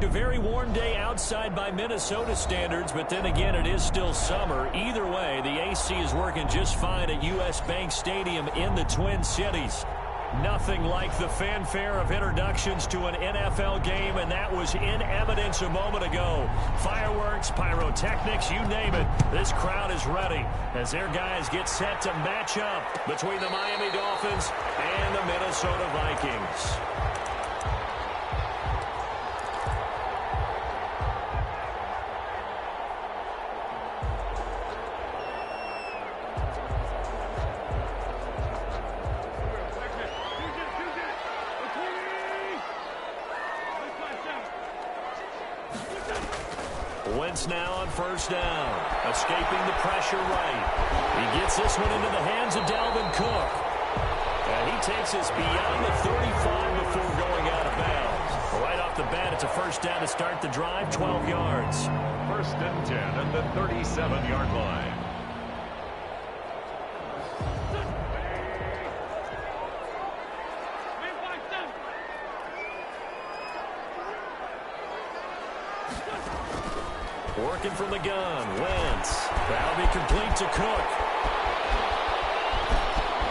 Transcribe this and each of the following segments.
A very warm day outside by Minnesota standards, but then again, it is still summer. Either way, the AC is working just fine at U.S. Bank Stadium in the Twin Cities. Nothing like the fanfare of introductions to an NFL game, and that was in evidence a moment ago. Fireworks, pyrotechnics, you name it. This crowd is ready as their guys get set to match up between the Miami Dolphins and the Minnesota Vikings. Wentz now on first down, escaping the pressure right. He gets this one into the hands of Dalvin Cook. And he takes us beyond the 35 before going out of bounds. Right off the bat, it's a first down to start the drive, 12 yards. First and 10 at the 37-yard line. Working from the gun, Wentz. That'll be complete to Cook.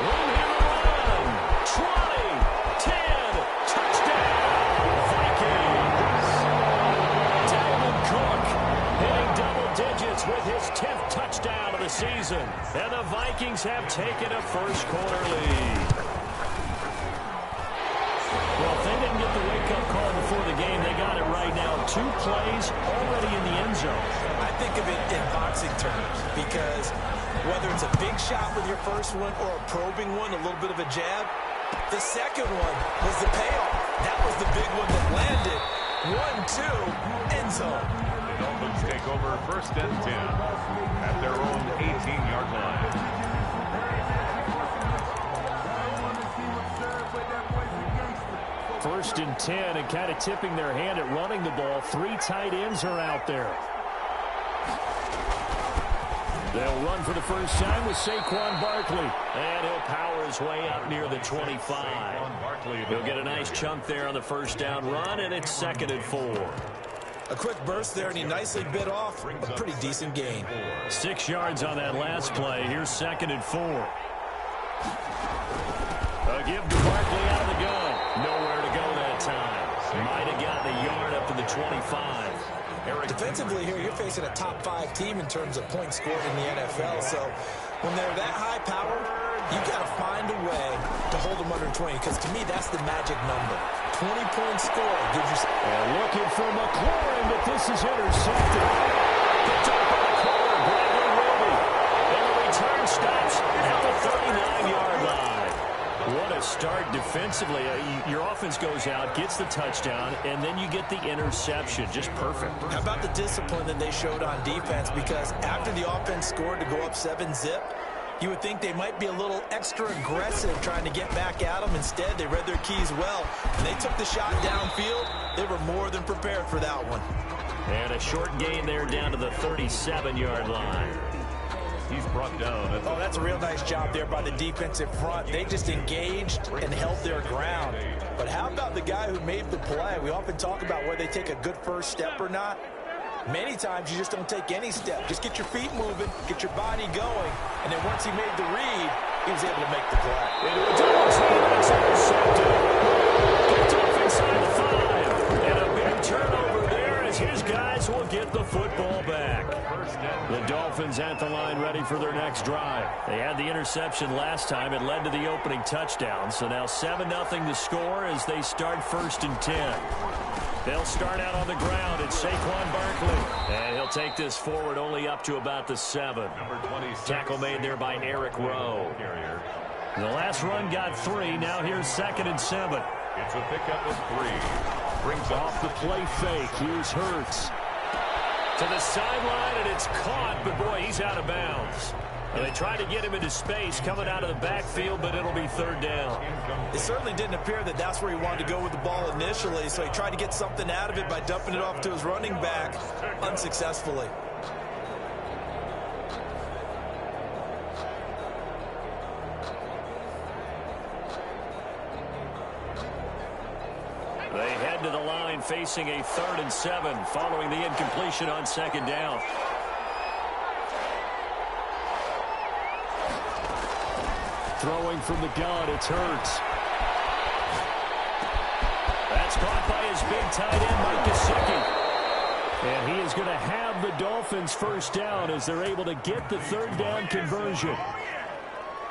Room here to run. 20, 10, touchdown, Vikings. Dalvin Cook hitting double digits with his 10th touchdown of the season. And the Vikings have taken a first-quarter lead. Well, if they didn't get the wake-up call before the game, they got it right now. 2 plays already in the end zone. I think of it in boxing terms because whether it's a big shot with your first one or a probing one, a little bit of a jab, the second one was the payoff. That was the big one that landed. 1-2, end zone. The Dolphins take over first and 10 at their own 18-yard line. First and 10, and kind of tipping their hand at running the ball. 3 tight ends are out there. They'll run for the first time with Saquon Barkley. And he'll power his way up near the 25. He'll get a nice chunk there on the first down run, and it's 2nd and 4. A quick burst there, and he nicely bit off a pretty decent gain. 6 yards on that last play. Here's 2nd and 4. A give to Barkley out of the gun. Nowhere to go that time. Might have gotten a yard up to the 25. Defensively here, you're facing a top 5 team in terms of points scored in the NFL. So when they're that high powered, you got to find a way to hold them under 20. Because to me, that's the magic number. 20-point score gives you. And looking for McLaurin, but this is intercepted. Picked up by the corner, Bradley Roby. And the return stops at the 39-yard line. What a start defensively. Your offense goes out, gets the touchdown, and then you get the interception. Just perfect. How about the discipline that they showed on defense? Because after the offense scored to go up 7-zip, you would think they might be a little extra aggressive trying to get back at them. Instead, they read their keys well. When they took the shot downfield, they were more than prepared for that one. And a short gain there down to the 37-yard line. He's brought down. Oh, that's a real nice job there by the defensive front. They just engaged and held their ground. But how about the guy who made the play? We often talk about whether they take a good first step or not. Many times you just don't take any step. Just get your feet moving, get your body going, and then once he made the read, he was able to make the play. Into a double team, it's intercepted. Picked off inside the 5. And a big turnover there as his guys will get the football back. The Dolphins at the line ready for their next drive. They had the interception last time. It led to the opening touchdown. So now 7-0 the score as they start 1st and 10. They'll start out on the ground. It's Saquon Barkley. And he'll take this forward only up to about the 7. Tackle made there by Eric Rowe. The last run got 3. Now here's 2nd and 7. It's a pickup of 3. Brings off the play fake. Here's Hurts. To the sideline, and it's caught, but boy, he's out of bounds. And they tried to get him into space coming out of the backfield, but it'll be 3rd down. It certainly didn't appear that that's where he wanted to go with the ball initially, so he tried to get something out of it by dumping it off to his running back unsuccessfully. They head to the line facing a 3rd and 7 following the incompletion on 2nd down. Throwing from the gun, it's Hurts. That's caught by his big tight end, Mike Gesicki. And he is going to have the Dolphins first down as they're able to get the 3rd down conversion.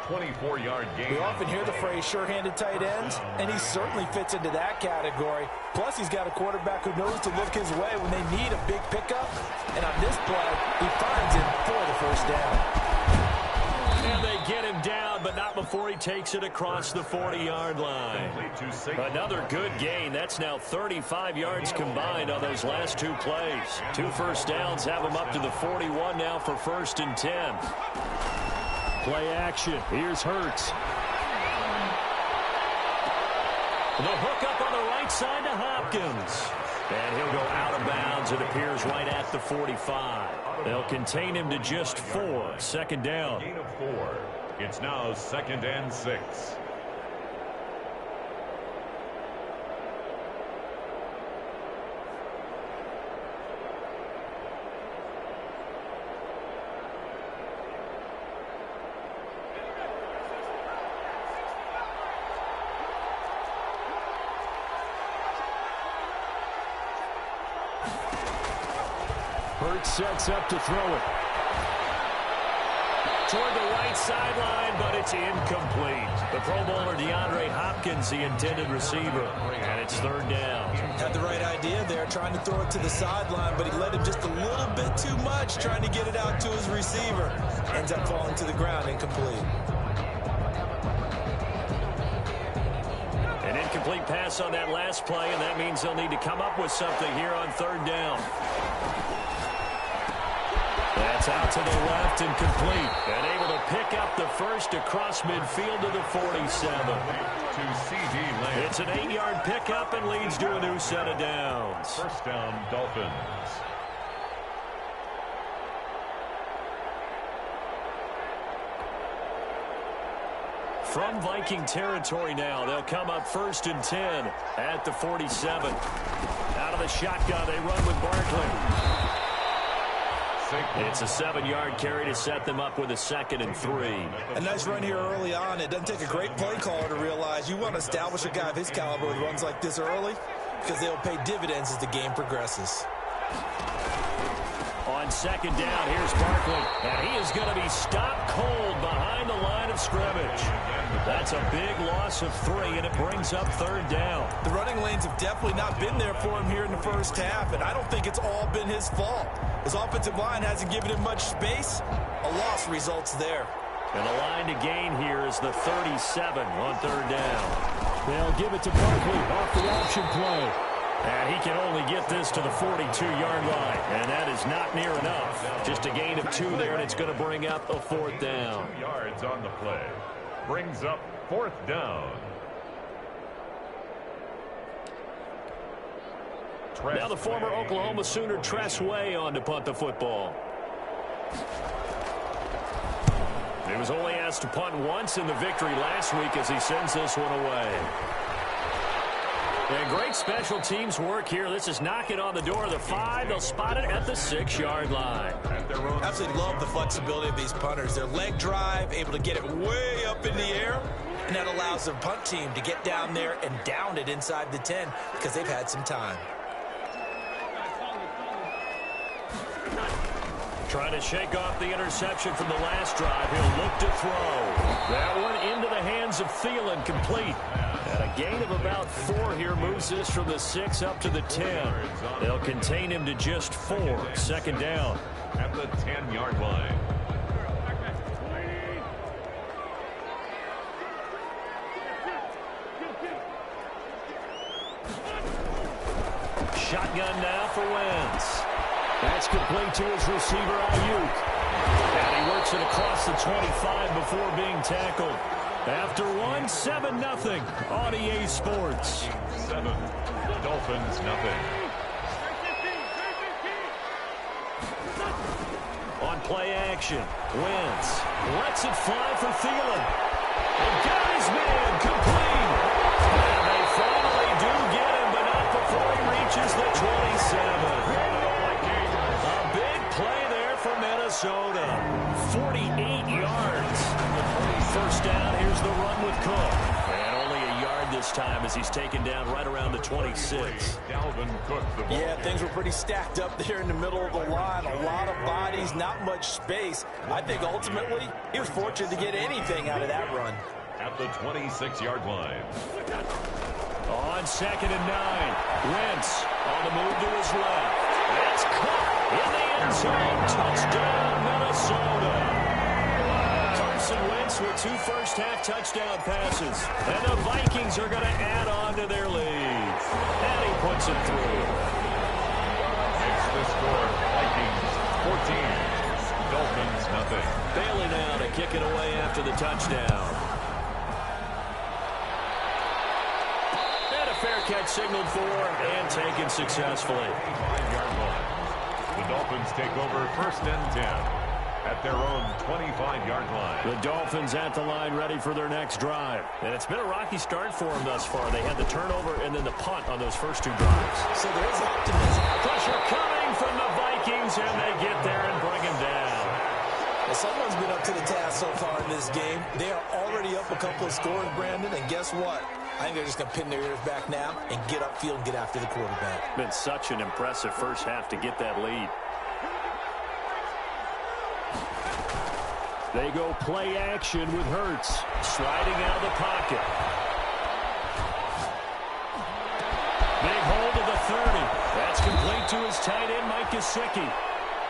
24-yard gain. We often hear the phrase sure-handed tight ends, and he certainly fits into that category. Plus, he's got a quarterback who knows to look his way when they need a big pickup. And on this play, he finds him for the first down. And they get him down, but not before he takes it across the 40-yard line. Another good gain. That's now 35 yards combined on those last 2 plays. 2 first downs have him up to the 41 now for 1st and 10. Play action. Here's Hurts. The hook up on the right side to Hopkins. And he'll go out of bounds, it appears, right at the 45. They'll contain him to just 4. 2nd down. Gain of 4. It's now 2nd and 6. Hurts sets up to throw it. Toward the right sideline, but it's incomplete. The Pro Bowler DeAndre Hopkins, the intended receiver, and it's 3rd down. Had the right idea there, trying to throw it to the sideline, but he let him just a little bit too much, trying to get it out to his receiver. Ends up falling to the ground, incomplete. An incomplete pass on that last play, and that means they'll need to come up with something here on 3rd down. That's out to the left and complete. And able to pick up the first across midfield to the 47. To CD Lamb. It's an 8-yard pickup and leads to a new set of downs. First down, Dolphins. From Viking territory now, they'll come up 1st and 10 at the 47. Out of the shotgun, they run with Barkley. It's a 7-yard carry to set them up with a 2nd and 3. A nice run here early on. It doesn't take a great play caller to realize you want to establish a guy of his caliber who runs like this early because they'll pay dividends as the game progresses. On 2nd down, here's Barkley, and he is going to be stopped cold behind the line of scrimmage. That's a big loss of 3, and it brings up 3rd down. The running lanes have definitely not been there for him here in the first half, and I don't think it's all been his fault. His offensive line hasn't given him much space. A loss results there. And the line to gain here is the 37 on 3rd down. They'll give it to Barkley off the option play. And he can only get this to the 42-yard line. And that is not near enough. Just a gain of 2 there, and it's going to bring up a 4th down. 2 yards on the play. Brings up 4th down. Now the former Oklahoma Sooner Tress Way on to punt the football. He was only asked to punt once in the victory last week as he sends this one away. And great special teams work here. This is knocking on the door of the 5. They'll spot it at the 6-yard line. Absolutely love the flexibility of these punters. Their leg drive, able to get it way up in the air, and that allows the punt team to get down there and down it inside the 10 because they've had some time. Trying to shake off the interception from the last drive. He'll look to throw. That one into the hands of Thielen, complete. And a gain of about 4 here moves this from the 6 up to the 10. They'll contain him to just 4. 2nd down. At the 10-yard line. Shotgun now for Wentz. That's complete to his receiver, Ayuk. And he works it across the 25 before being tackled. After 1, 7-0 on EA Sports. 7, Dolphins nothing. On play action, Wentz lets it fly for Thielen. And got his man complete. And they finally do get him, but not Cook. And only a yard this time as he's taken down right around the 26. Yeah, things were pretty stacked up there in the middle of the line. A lot of bodies, not much space. I think ultimately he was fortunate to get anything out of that run. At the 26-yard line. On 2nd and 9. Wentz on the move to his left. That's caught in the end zone. Touchdown, Minnesota. Carson Wentz with 2 first-half touchdown passes. And the Vikings are going to add on to their lead. And he puts it through. Makes the score. Vikings 14. Dolphins nothing. Bailey now to kick it away after the touchdown. Fair catch signaled for and taken successfully. 5-yard line. The Dolphins take over 1st and 10 at their own 25-yard line. The Dolphins at the line ready for their next drive. And it's been a rocky start for them thus far. They had the turnover and then the punt on those first 2 drives. So there's optimism. Pressure coming from the Vikings, and they get there and bring him down. Well, someone's been up to the task so far in this game. They are already up a couple of scores, Brandon, and guess what? I think they're just going to pin their ears back now and get upfield and get after the quarterback. Been such an impressive first half to get that lead. They go play action with Hurts. Sliding out of the pocket. Big hold of the 30. That's complete to his tight end, Mike Gesicki.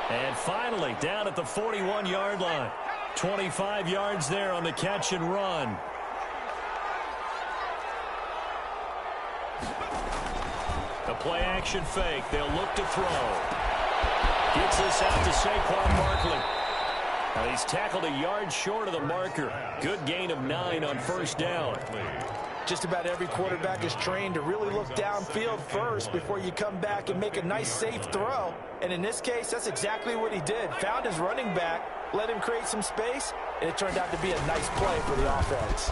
And finally, down at the 41-yard line. 25 yards there on the catch and run. A play-action fake. They'll look to throw. Gets this out to Saquon Barkley. Now he's tackled a yard short of the marker. Good gain of 9 on first down. Just about every quarterback is trained to really look downfield first before you come back and make a nice, safe throw. And in this case, that's exactly what he did. Found his running back, let him create some space, and it turned out to be a nice play for the offense.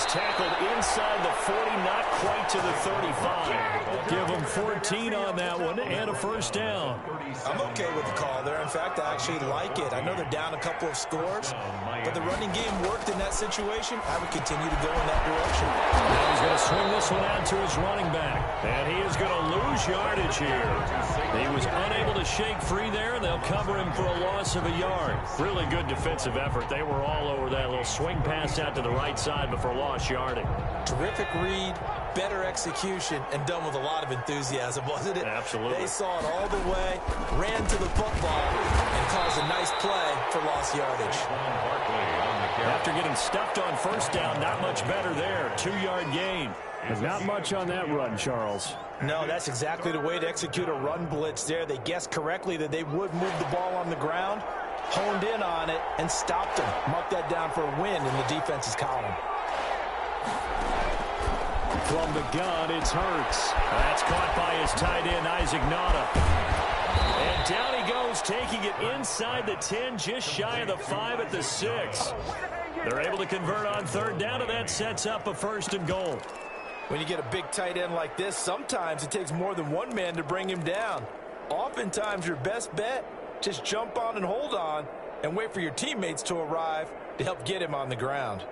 Tackled inside the 40, not quite to the 35. Give them 14 on that one and a first down. I'm okay with the call there. In fact, I actually like it. I know they're down a couple of scores, but the running game worked in that situation. I would continue to go in that direction. Now he's going to swing this one out to his running back, and he is going to lose yardage here. He was unable to shake free there, and they'll cover him for a loss of a yard. Really good defensive effort. They were all over that little swing pass out to the right side before loss yarding. Terrific read, better execution, and done with a lot of enthusiasm, wasn't it? Absolutely. They saw it all the way, ran to the football, and caused a nice play for lost yardage. After getting stuffed on first down, not much better there. 2-yard gain. But not much on that run, Charles. No, that's exactly the way to execute a run blitz there. They guessed correctly that they would move the ball on the ground, honed in on it, and stopped them. Mark that down for a win in the defense's column. From the gun, it's Hurts. That's caught by his tight end, Isaac Nauta. And down he goes, taking it inside the 10, just shy of the 5 at the 6. They're able to convert on third down, and that sets up a 1st and goal. When you get a big tight end like this, sometimes it takes more than one man to bring him down. Oftentimes, your best bet, just jump on and hold on and wait for your teammates to arrive to help get him on the ground.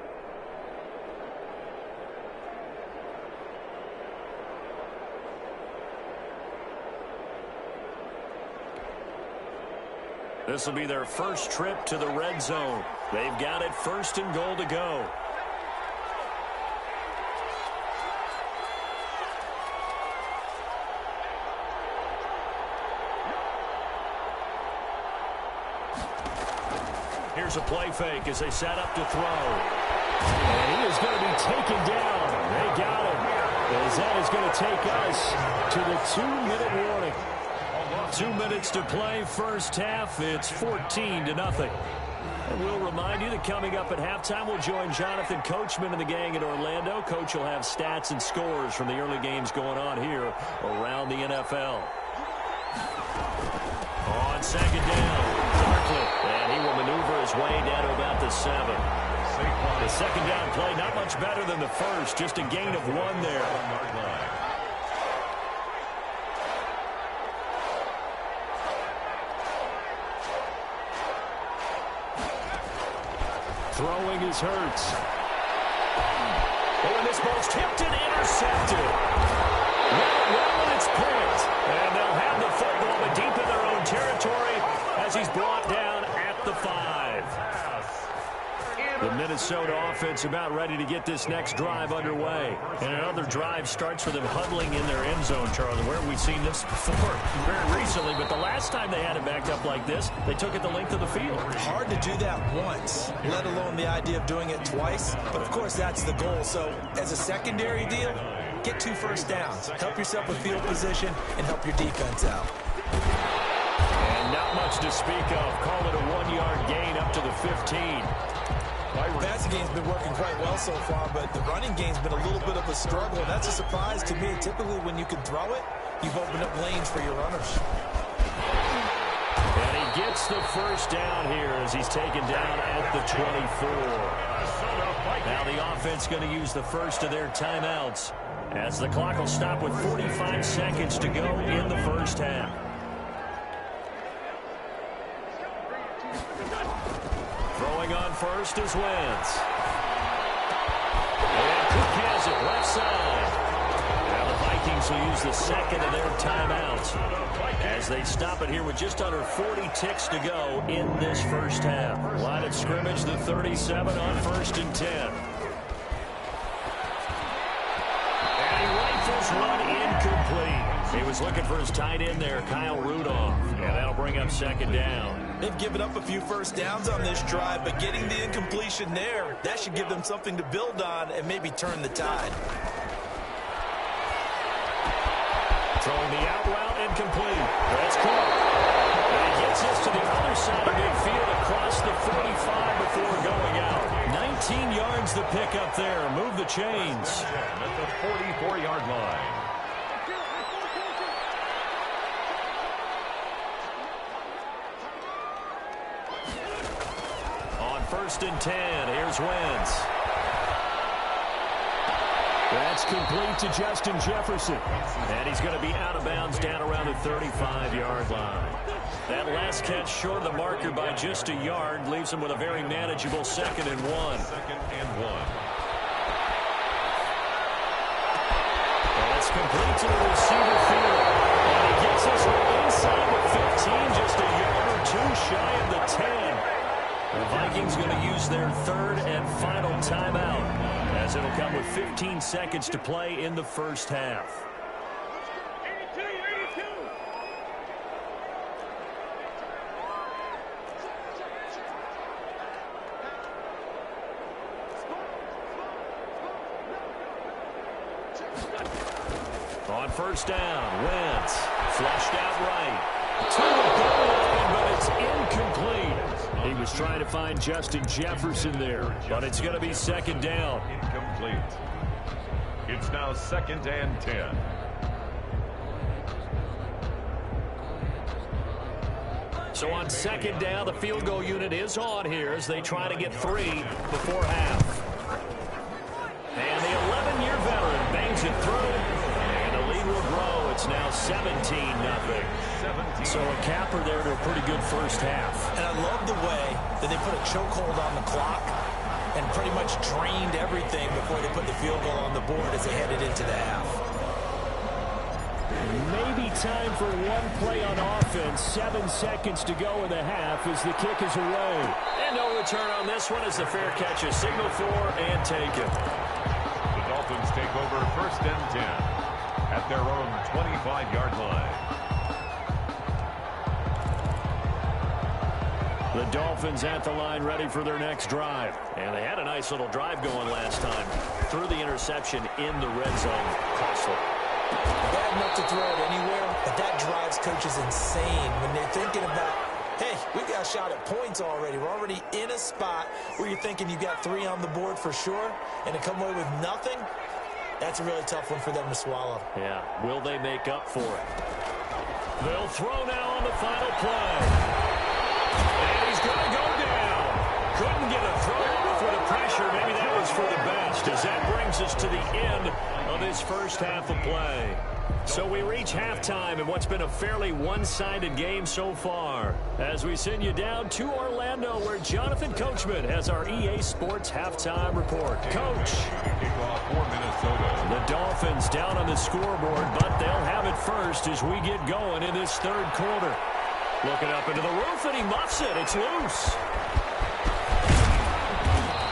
This will be their first trip to the red zone. They've got it 1st and goal to go. Here's a play fake as they set up to throw. And he is going to be taken down. They got him. As that is going to take us to the 2-minute warning. 2 minutes to play first half. It's 14-0. And we'll remind you that coming up at halftime, we'll join Jonathan Coachman and the gang in Orlando. Coach will have stats and scores from the early games going on here around the NFL. On 2nd down, Barkley. And he will maneuver his way down to about the 7. The 2nd down play, not much better than the first. Just a gain of 1 there. Throwing is Hurts. And this ball's tipped and intercepted. Well, and it's picked. And they'll have the football, but deep in their own territory as he's brought down at the 5. The Minnesota offense about ready to get this next drive underway. And another drive starts with them huddling in their end zone, Charlie. Where have we seen this before? Very recently, but the last time they had it backed up like this, they took it the length of the field. Hard to do that once, let alone the idea of doing it twice. But, of course, that's the goal. So, as a secondary deal, get 2 first downs. Help yourself with field position and help your defense out. And not much to speak of. Call it a 1-yard gain up to the 15. The passing game's been working quite well so far, but the running game's been a little bit of a struggle, and that's a surprise to me. Typically, when you can throw it, you've opened up lanes for your runners. And he gets the first down here as he's taken down at the 24. Now the offense going to use the first of their timeouts as the clock will stop with 45 seconds to go in the first half. Throwing on first is Wentz. And Cook has it left side. Now the Vikings will use the second of their timeouts as they stop it here with just under 40 ticks to go in this first half. Line of scrimmage, the 37 on 1st and 10. And he rifles one incomplete. He was looking for his tight end there, Kyle Rudolph. And that'll bring up 2nd down. They've given up a few first downs on this drive, but getting the incompletion there, that should give them something to build on and maybe turn the tide. Throwing the out route incomplete. That's Cook. And he gets this to the other side of midfield across the 45 before going out. 19 yards to pick up there. Move the chains. At the 44-yard line. On 1st and 10, here's Wentz. That's complete to Justin Jefferson. And he's going to be out of bounds down around the 35-yard line. That last catch short of the marker by just a yard leaves him with a very manageable 2nd and 1. 2nd and 1. That's complete to the receiver field. And he gets us inside the 15, just a yard or 2 shy of the 10. The Vikings going to use their 3rd and final timeout as it'll come with 15 seconds to play in the first half. On 1st down, Wentz flushed out right. To the goal line, but it's incomplete. He was trying to find Justin Jefferson there, but it's going to be 2nd down. Incomplete. It's now 2nd and 10. So on 2nd down, the field goal unit is on here as they try to get 3 before half. And the 11-year veteran bangs it through, and the lead will grow. It's now 17-0. So a capper there to a pretty good first half. And I love the way that they put a chokehold on the clock and pretty much drained everything before they put the field goal on the board as they headed into the half. Maybe time for one play on offense. 7 seconds to go in the half as the kick is away. And no return on this one as the fair catch is signaled for and taken. The Dolphins take over 1st and 10 at their own 25-yard line. The Dolphins at the line ready for their next drive. And they had a nice little drive going last time. Threw the interception in the red zone. Costly. Bad enough to throw it anywhere, but that drives coaches insane when they're thinking about, hey, we got a shot at points already. We're already in a spot where you're thinking you got 3 on the board for sure, and to come away with nothing, that's a really tough one for them to swallow. Yeah, will they make up for it? They'll throw now on the final play. And he's going to go down. Couldn't get a throw off with the pressure. Maybe that was for the best. finished as that brings us to the end of this first half of play. So we reach halftime in what's been a fairly one-sided game so far, as we send you down to Orlando, where Jonathan Coachman has our EA Sports halftime report. Coach. Kickoff for Minnesota. The Dolphins down on the scoreboard, but they'll have it first as we get going in this third quarter. Looking up into the roof, and he muffs it. It's loose.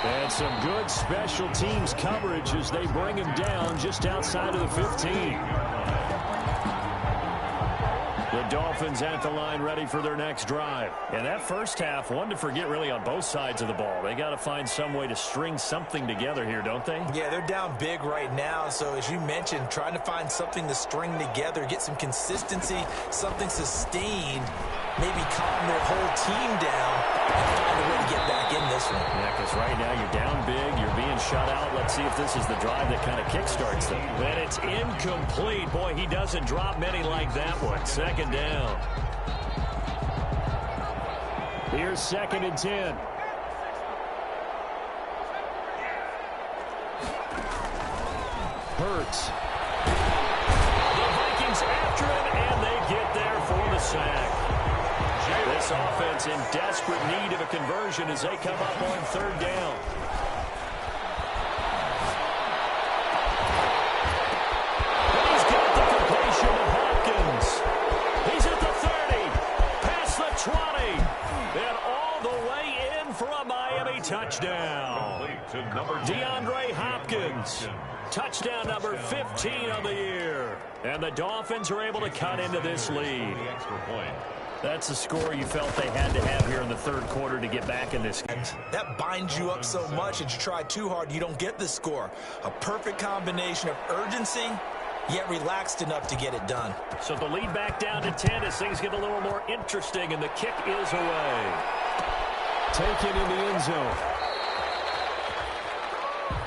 And some good special teams coverage as they bring him down just outside of the 15. The Dolphins at the line ready for their next drive. And that first half, one to forget really on both sides of the ball. They got to find some way to string something together here, don't they? Yeah, they're down big right now. So as you mentioned, trying to find something to string together, get some consistency, something sustained, maybe calm their whole team down and find a way to get back in this one. Yeah, because right now you're down big, you're being shut out. Let's see if this is the drive that kind of kickstarts them. And it's incomplete. Boy, he doesn't drop many like that one. Second down. Here's 2nd and 10. Hurts. The Vikings after him, and they get there for the sack. This offense in desperate need of a conversion as they come up on 3rd down. And he's got the completion of Hopkins. He's at the 30, past the 20, and all the way in for a Miami touchdown. DeAndre Hopkins. Touchdown number 15 of the year. And the Dolphins are able to cut into this lead. That's the score you felt they had to have here in the 3rd quarter to get back in this game. That binds you up so much that you try too hard, you don't get the score. A perfect combination of urgency, yet relaxed enough to get it done. So the lead back down to 10 as things get a little more interesting, and the kick is away. Taken in the end zone.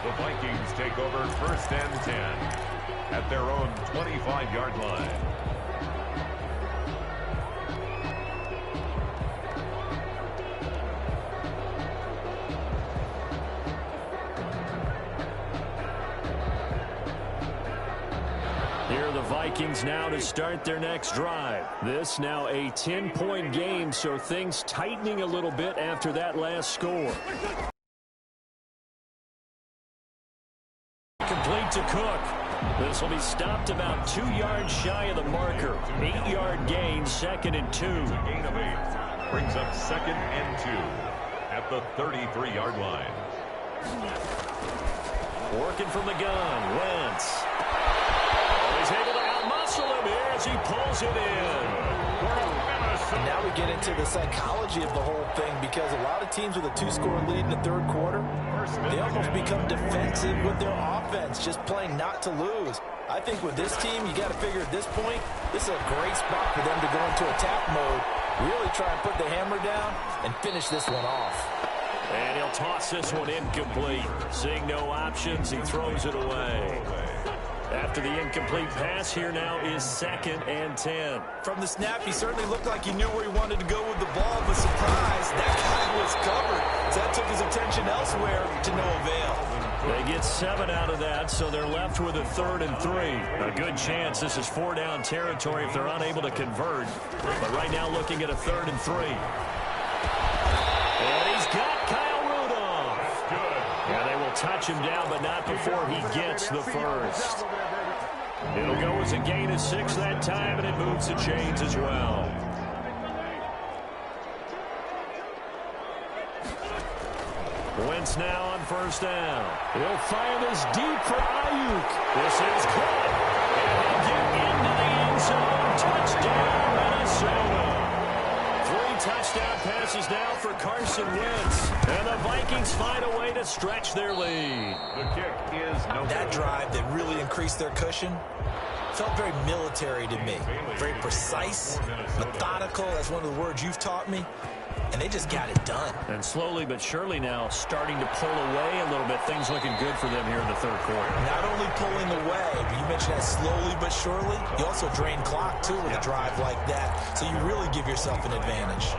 The Vikings take over 1st and 10 at their own 25-yard line. Here the Vikings now to start their next drive. This now a 10-point game, so things tightening a little bit after that last score. Complete to Cook. This will be stopped about 2 yards shy of the marker. 8-yard gain, 2nd and 2. Gain of 8 brings up 2nd and 2 at the 33-yard line. Working from the gun, Wentz. He's able to outmuscle him here as he pulls it in. And now we get into the psychology of the whole thing, because a lot of teams with a 2-score lead in the 3rd quarter, they almost become defensive with their offense, just playing not to lose. I think with this team, you got to figure at this point, this is a great spot for them to go into attack mode, really try and put the hammer down and finish this one off. And he'll toss this one incomplete. Seeing no options, he throws it away. After the incomplete pass, here now is 2nd and 10. From the snap, he certainly looked like he knew where he wanted to go with the ball, but surprise, that guy was covered. So that took his attention elsewhere to no avail. They get 7 out of that, so they're left with a 3rd and 3. A good chance this is 4-down territory if they're unable to convert. But right now looking at a 3rd and 3. And he's got Kyle Rudolph. Yeah, they will touch him down, but not before he gets the first. It'll go as a gain of 6 that time, and it moves the chains as well. Wentz now on 1st down. He'll fire this deep for Ayuk. This is caught. And he'll get into the end zone. Touchdown, Minnesota. 3 touchdown passes now for Carson Wentz. And the Vikings find a way to stretch their lead. The kick is no good. That drive that really increased their cushion felt very military to me. Very precise, methodical. That's one of the words you've taught me. And they just got it done. And slowly but surely now starting to pull away a little bit. Things looking good for them here in the 3rd quarter. Not only pulling away, but you mentioned that slowly but surely. You also drain clock, too, with a drive like that. So you really give yourself an advantage.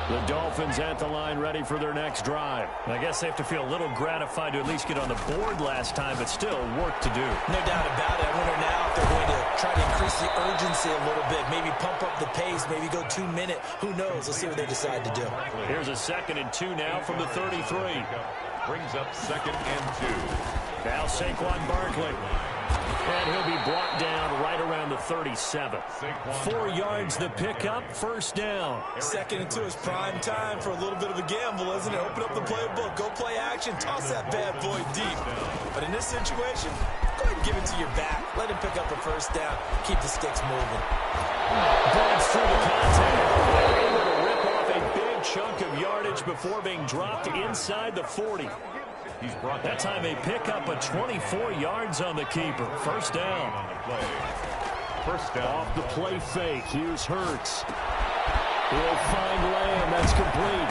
The Dolphins at the line ready for their next drive. I guess they have to feel a little gratified to at least get on the board last time, but still work to do. No doubt about it. I wonder now if they're going to try to increase the urgency a little bit, maybe pump up the pace, maybe go 2 minute. Who knows? Let's see what they decide to do. Here's a 2nd and 2 now from the 33. Brings up 2nd and 2. Now Saquon Barkley. And he'll be brought down right around the 37. 4 yards the pickup, 1st down. 2nd and 2 is prime time for a little bit of a gamble, isn't it? Open up the playbook, go play action, toss that bad boy deep. But in this situation, go ahead and give it to your back. Let him pick up a 1st down. Keep the sticks moving. Burns through the contact. Able to rip off a big chunk of yardage before being dropped inside the 40. He's brought that time a pickup of 24 yards on the keeper. 1st down. 1st down. Off the play fake. Here's Hurts. He'll find Lamb. That's complete.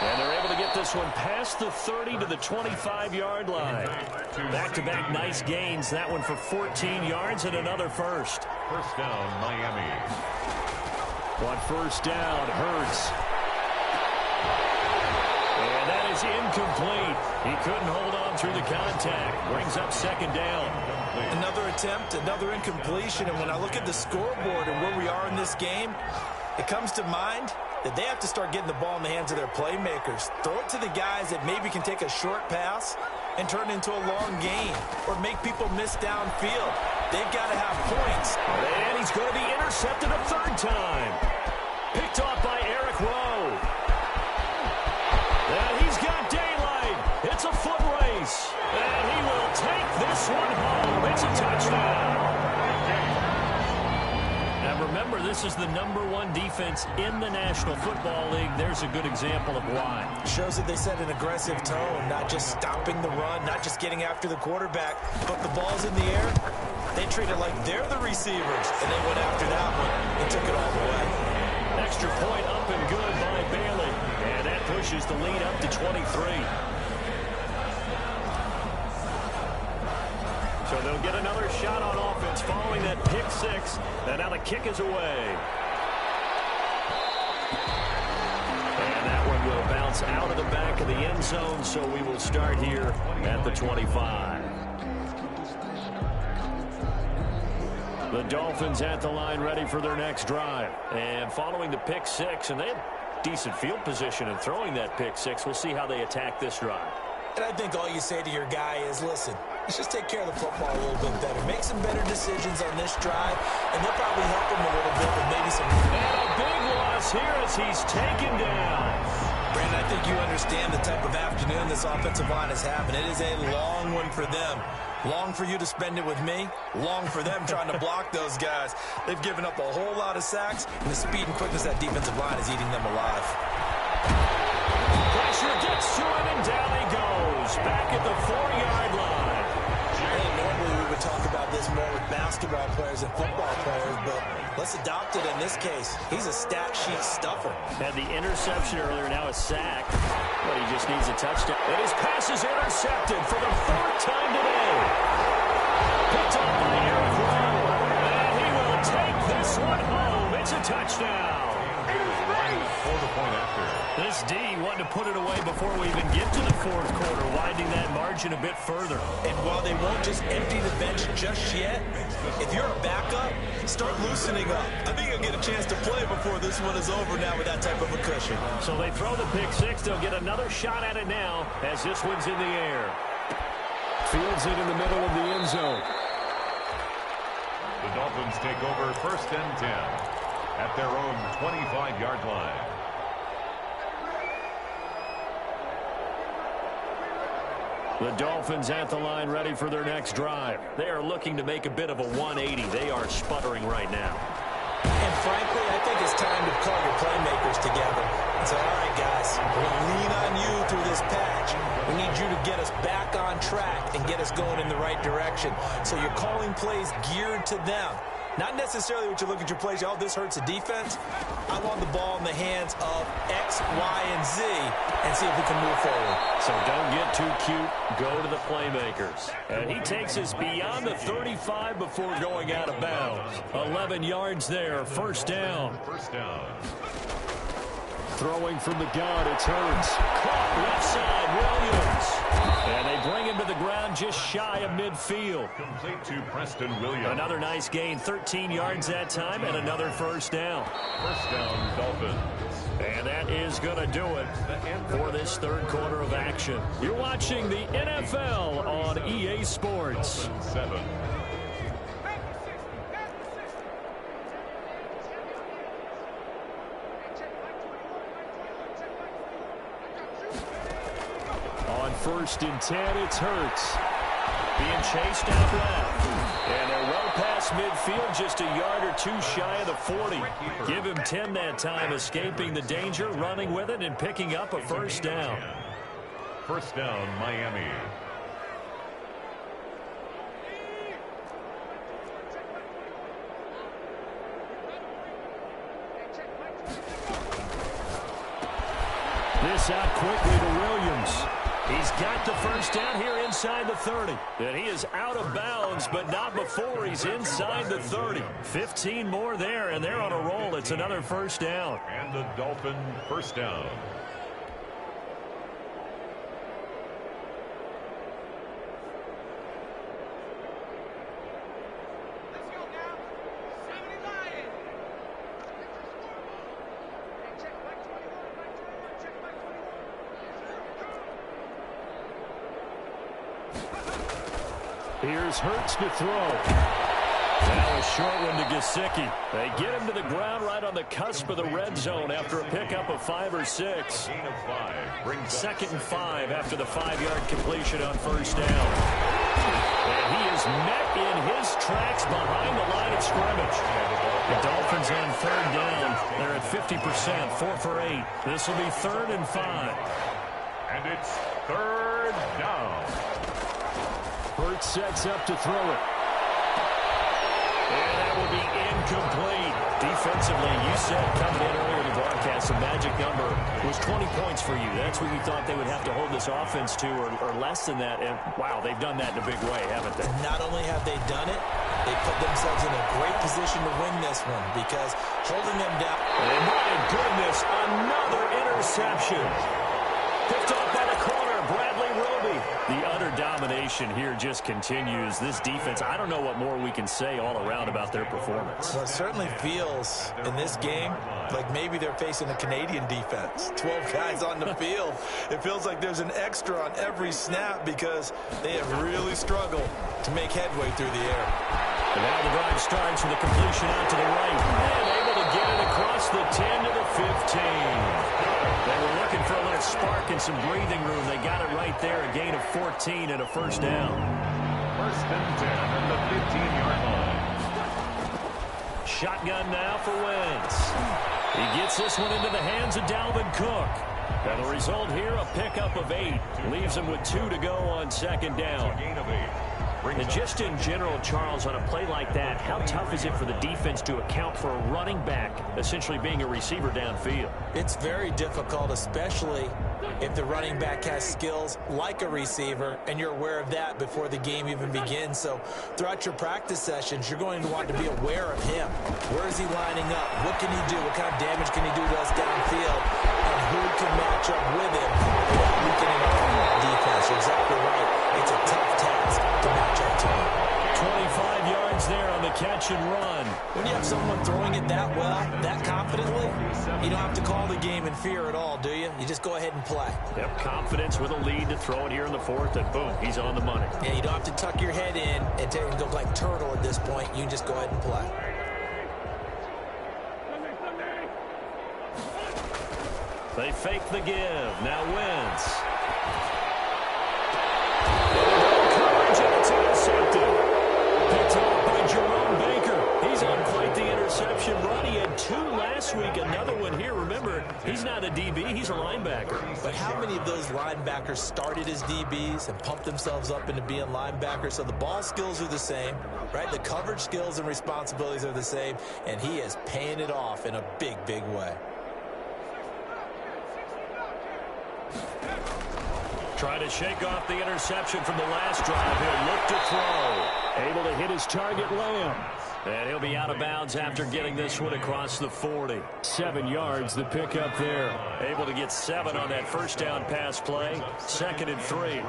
And they're able to get this one past the 30 to the 25-yard line. Back-to-back nice gains. That one for 14 yards and another 1st. 1st down, Miami. On 1st down, Hurts. And that is incomplete. He couldn't hold on through the contact. Brings up 2nd down. Another attempt, another incompletion. And when I look at the scoreboard and where we are in this game, it comes to mind that they have to start getting the ball in the hands of their playmakers. Throw it to the guys that maybe can take a short pass and turn it into a long gain or make people miss downfield. They've got to have points. And he's going to be intercepted a 3rd time. Picked off by Eric Rowe. And he's got daylight. It's a foot race. And he will take this one home. It's a touchdown. Now remember, this is the #1 defense in the National Football League. There's a good example of why. Shows that they set an aggressive tone, not just stopping the run, not just getting after the quarterback, but the ball's in the air. They treat it like they're the receivers, and they went after that one and took it all the way. Extra point up and good by Bailey. And that pushes the lead up to 23. So they'll get another shot on offense following that pick 6. And now the kick is away. And that one will bounce out of the back of the end zone. So we will start here at the 25. The Dolphins at the line ready for their next drive. And following the pick 6, and they had decent field position in throwing that pick 6. We'll see how they attack this drive. And I think all you say to your guy is, listen, let's just take care of the football a little bit better. Make some better decisions on this drive, and they'll probably help him a little bit with maybe some... And a big loss here as he's taken down. Brandon, I think you understand the type of afternoon this offensive line is having. It is a long one for them. Long for you to spend it with me. Long for them trying to block those guys. They've given up a whole lot of sacks, and the speed and quickness of that defensive line is eating them alive. Pressure gets to him, and down he goes. Back at the 4-yard line. And normally we would talk about this more with basketball players and football players, but let's adopt it in this case. He's a stat sheet stuffer. Had the interception earlier, now a sack. But he just needs a touchdown. And his pass is intercepted for the 4th time today. Picked up by Eric Rowe. And he will take this one home. It's a touchdown. For the point after. This D wanted to put it away before we even get to the 4th quarter, widening that margin a bit further. And while they won't just empty the bench just yet, if you're a backup, start loosening up. I think you'll get a chance to play before this one is over now with that type of a cushion. So they throw the pick 6. They'll get another shot at it now as this one's in the air. Fields it in the middle of the end zone. The Dolphins take over 1st and 10 at their own 25-yard line. The Dolphins at the line ready for their next drive. They are looking to make a bit of a 180. They are sputtering right now. And frankly, I think it's time to call your playmakers together and say, all right, guys, we're going to lean on you through this patch. We need you to get us back on track and get us going in the right direction. So you're calling plays geared to them. Not necessarily what you look at your plays, oh, this hurts the defense. I want the ball in the hands of X, Y, and Z and see if we can move forward. So don't get too cute. Go to the playmakers. And he takes us beyond the 35 before going out of bounds. 11 yards there, 1st down. 1st down. Throwing from the gun, it's Hurts. Caught left side, Williams. And they bring him to the ground just shy of midfield. Complete to Preston Williams. Another nice gain, 13 yards that time, and another first down. First down, Dolphins. And that is going to do it for this third quarter of action. You're watching the NFL on EA Sports. 7. On 1st and 10, it's Hurts. Being chased out left. And they're well past midfield, just a yard or two shy of the 40. Give him 10 that time, escaping the danger, running with it, and picking up a first down. First down, Miami. This out quickly to Williams. He's got the first down here inside the 30. And he is out of bounds, but not before he's inside the 30. 15 more there, and they're on a roll. It's another first down. And the Dolphin first down. Here's Hurts to throw. Now a short one to Gesicki. They get him to the ground right on the cusp of the red zone after a pickup of 5 or 6. Gain of 5 brings 2nd and 5 after the 5-yard completion on first down. And he is met in his tracks behind the line of scrimmage. The Dolphins on 3rd down. They're at 50%, 4 for 8. This will be 3rd and 5. And it's 3rd down. Hurts sets up to throw it. And that will be incomplete. Defensively, you said coming in earlier in the broadcast, the magic number was 20 points for you. That's what you thought they would have to hold this offense to, or less than that. And, wow, they've done that in a big way, haven't they? Not only have they done it, they put themselves in a great position to win this one because holding them down. And my goodness, another interception. Picked off by the corner, Bradley Roby. The utter domination here just continues. This defense, I don't know what more we can say all around about their performance. Well, it certainly feels in this game like maybe they're facing a Canadian defense. 12 guys on the field. It feels like there's an extra on every snap because they have really struggled to make headway through the air. And now the drive starts with a completion out to the right. And able to get it across the 10 to the 15. They were looking for a little spark and some breathing room. They got it right there, a gain of 14 and a first down. 1st and 10 at the 15-yard line. Shotgun now for Wentz. He gets this one into the hands of Dalvin Cook. And the result here, a pickup of 8. Leaves him with 2 to go on 2nd down. Gain of 8. And just in general, Charles, on a play like that, how tough is it for the defense to account for a running back essentially being a receiver downfield? It's very difficult, especially if the running back has skills like a receiver, and you're aware of that before the game even begins. So throughout your practice sessions, you're going to want to be aware of him. Where is he lining up? What can he do? What kind of damage can he do to us downfield? And who can match up with him without weakening our defense? You're exactly right. It's a tough task to match up to him. 25 yards there on the catch and run. When you have someone throwing it that well, that confidently, you don't have to call the game in fear at all, do you? You just go ahead and play. Yep, confidence with a lead to throw it here in the 4th, and boom, he's on the money. Yeah, you don't have to tuck your head in and go like turtle at this point. You just go ahead and play. They fake the give. Now Wentz. It's intercepted. Picked off by Jerome Baker. He's on quite the interception run. He had 2 last week, another one here. Remember, he's not a DB, he's a linebacker. But how many of those linebackers started as DBs and pumped themselves up into being linebackers? So the ball skills are the same, right? The coverage skills and responsibilities are the same, and he is paying it off in a big, big way. Trying to shake off the interception from the last drive. He'll look to throw. Able to hit his target, Lamb. And he'll be out of bounds after getting this one across the 40. 7 yards, the pickup there. Able to get 7 on that first down pass play. 2nd and 3.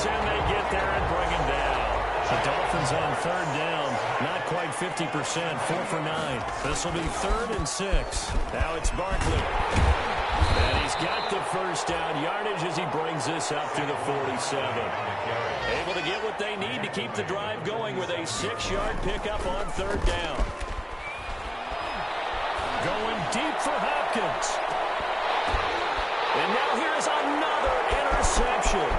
And they get there and bring him down. The Dolphins on 3rd down. Not quite 50%. 4 for 9. This will be 3rd and 6. Now it's Barkley. And he's got the first down yardage as he brings this up to the 47. Able to get what they need to keep the drive going with a 6-yard pickup on 3rd down. Going deep for Hopkins. And now here's another interception.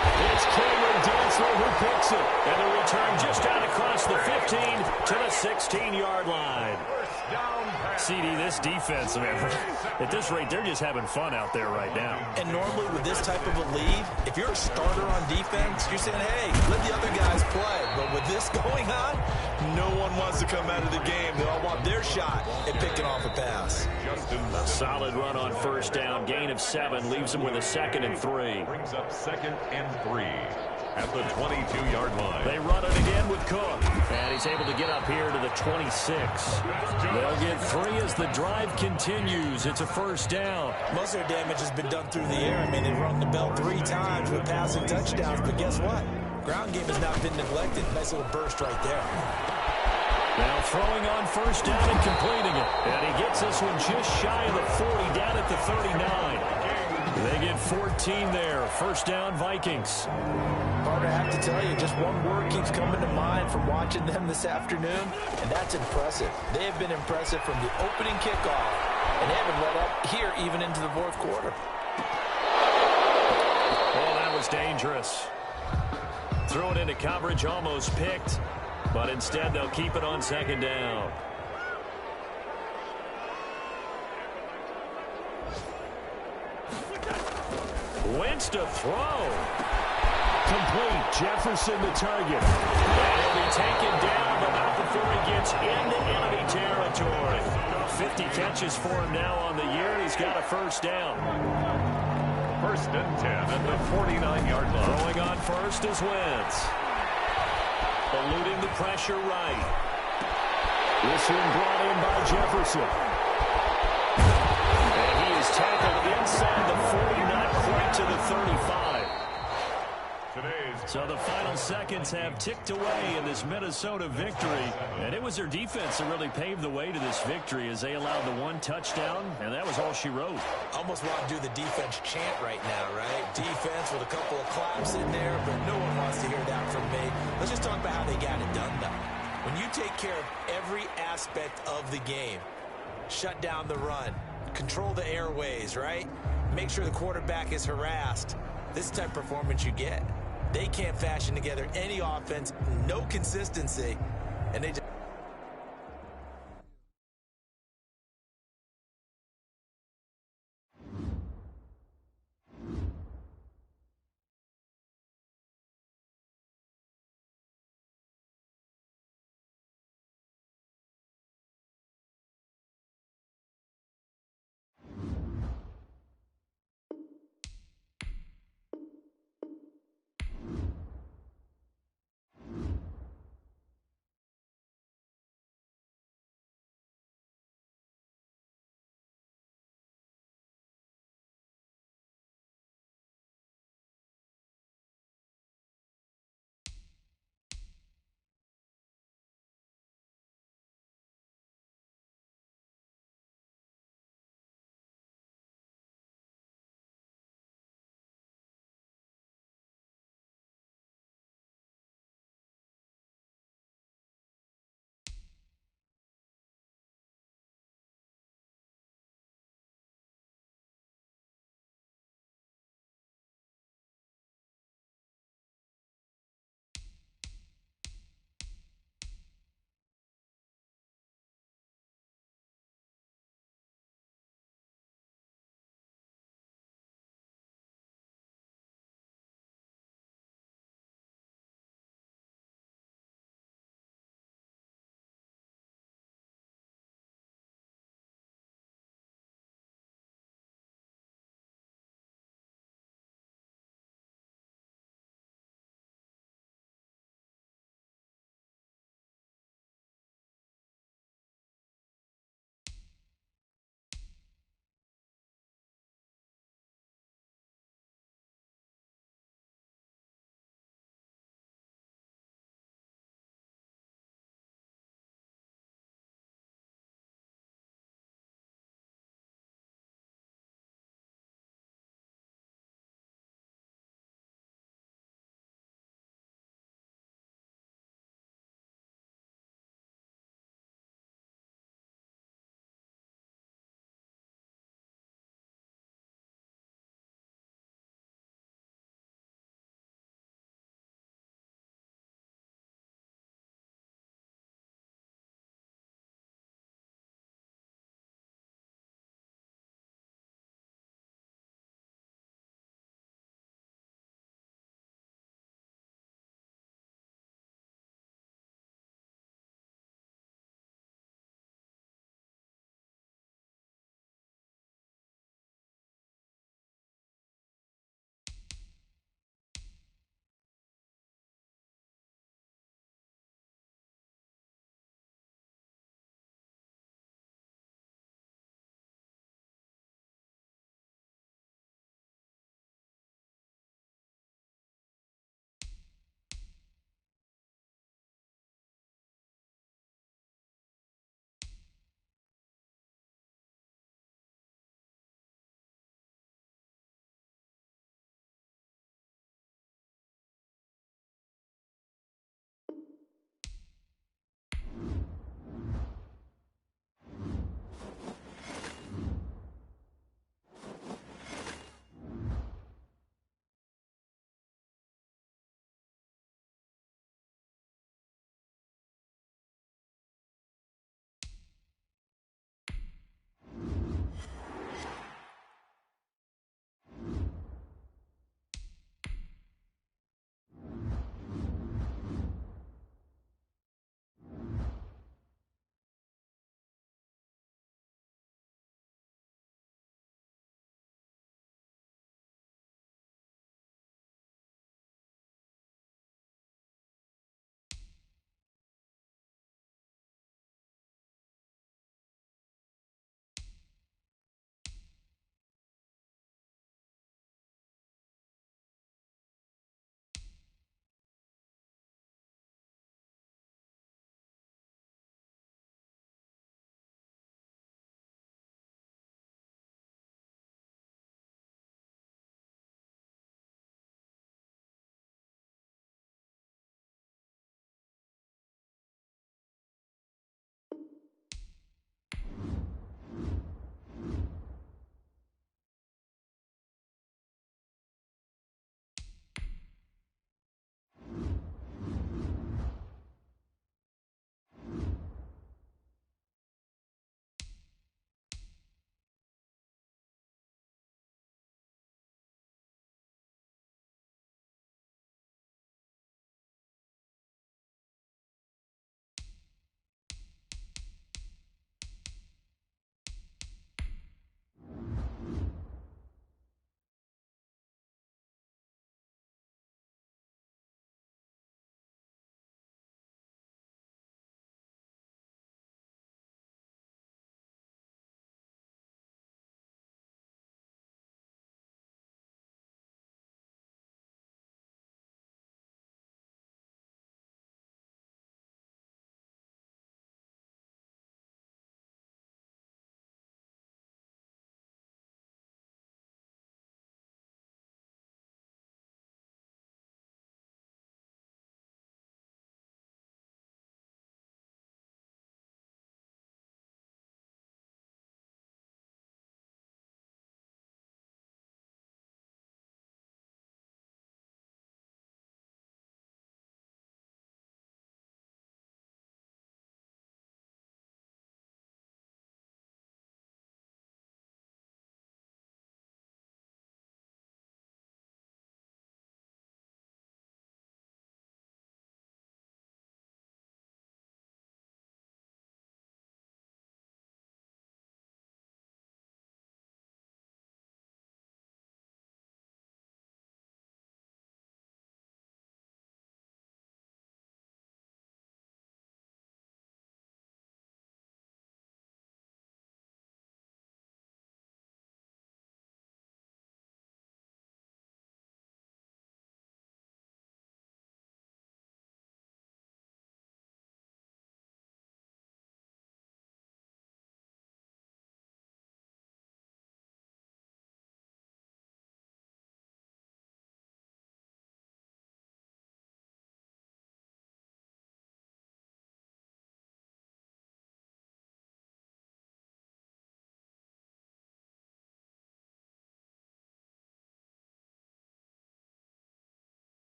It's Cameron Dantzler who picks it. And the return just out across the 15 to the 16-yard line. CD, this defense, man, at this rate, they're just having fun out there right now. And normally with this type of a lead, if you're a starter on defense, you're saying, hey, let the other guys play. But with this going on, no one wants to come out of the game. They all want their shot at picking off a pass. A solid run on first down. Gain of 7 leaves them with a 2nd and 3. Brings up 2nd and 3 at the 22-yard line. They run it again with Cook. And he's able to get up here to the 26. They'll get 3 as the drive continues. It's a first down. Most of their damage has been done through the air. I mean, they've rung the bell 3 times with passing touchdowns. But guess what? Ground game has not been neglected. Nice little burst right there. Now throwing on first down and completing it. And he gets this one just shy of the 40, down at the 39. They get 14 there. First down, Vikings. Hard to have to tell you, just one word keeps coming to mind from watching them this afternoon, and that's impressive. They have been impressive from the opening kickoff, and they haven't let up here even into the 4th quarter. Oh, that was dangerous. Threw it into coverage, almost picked, but instead they'll keep it on 2nd down. Wentz to throw. Complete. Jefferson the target. And he'll be taken down, but not before he gets into enemy territory. 50 catches for him now on the year, and he's got a first down. 1st and 10 at the 49-yard line. Throwing on first is Wentz. Eluding the pressure right. This one brought in by Jefferson. And he is tackled inside the 40, not quite to the 35. So the final seconds have ticked away in this Minnesota victory. And it was their defense that really paved the way to this victory as they allowed the 1 touchdown, and that was all she wrote. Almost want to do the defense chant right now, right? Defense with a couple of claps in there, but no one wants to hear that from me. Let's just talk about how they got it done, though. When you take care of every aspect of the game, shut down the run, control the airways, right? Make sure the quarterback is harassed. This is the type of performance you get. They can't fashion together any offense, no consistency, and they just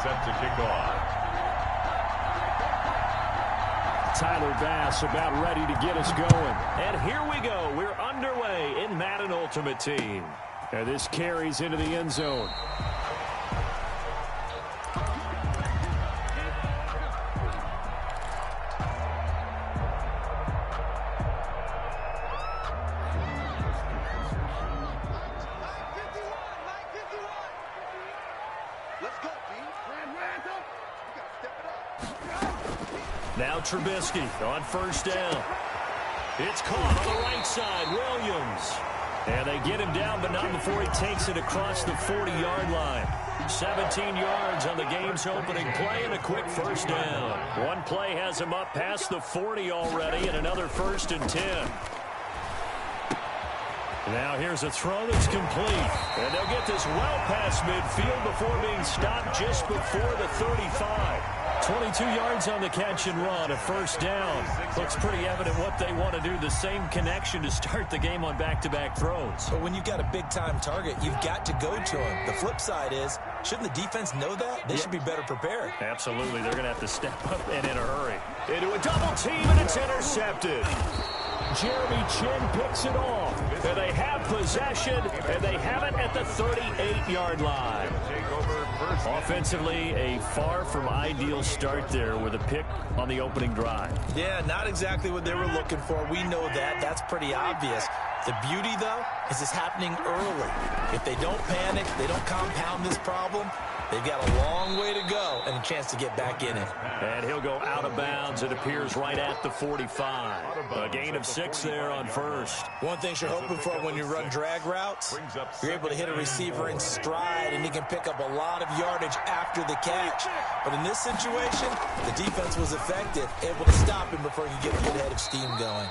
set to kick off. Tyler Bass about ready to get us going. And here we go. We're underway in Madden Ultimate Team. And this carries into the end zone. Now Trubisky on first down. It's caught on the right side. Williams. And they get him down, but not before he takes it across the 40-yard line. 17 yards on the game's opening play and a quick first down. One play has him up past the 40 already and another 1st and 10. Now here's a throw that's complete. And they'll get this well past midfield before being stopped just before the 35. 22 yards on the catch and run, a first down. Looks pretty evident what they want to do. The same connection to start the game on back-to-back throws. But when you've got a big-time target, you've got to go to him. The flip side is, shouldn't the defense know that? They should be better prepared. Absolutely. They're going to have to step up and in a hurry. Into a double team, and it's intercepted. Jeremy Chin picks it off. And they have possession, and they have it at the 38-yard line. Offensively, a far from ideal start there with a pick on the opening drive. Yeah, not exactly what they were looking for. We know that. That's pretty obvious. The beauty, though, is it's happening early. If they don't panic, they don't compound this problem, they've got a long way to go and a chance to get back in it. And he'll go out of bounds. It appears right at the 45. A gain of 6 there on first. One thing you're hoping for when you run drag routes, you're able to hit a receiver in stride, and he can pick up a lot of yardage after the catch. But in this situation, the defense was effective, able to stop him before he could get a good head of steam going.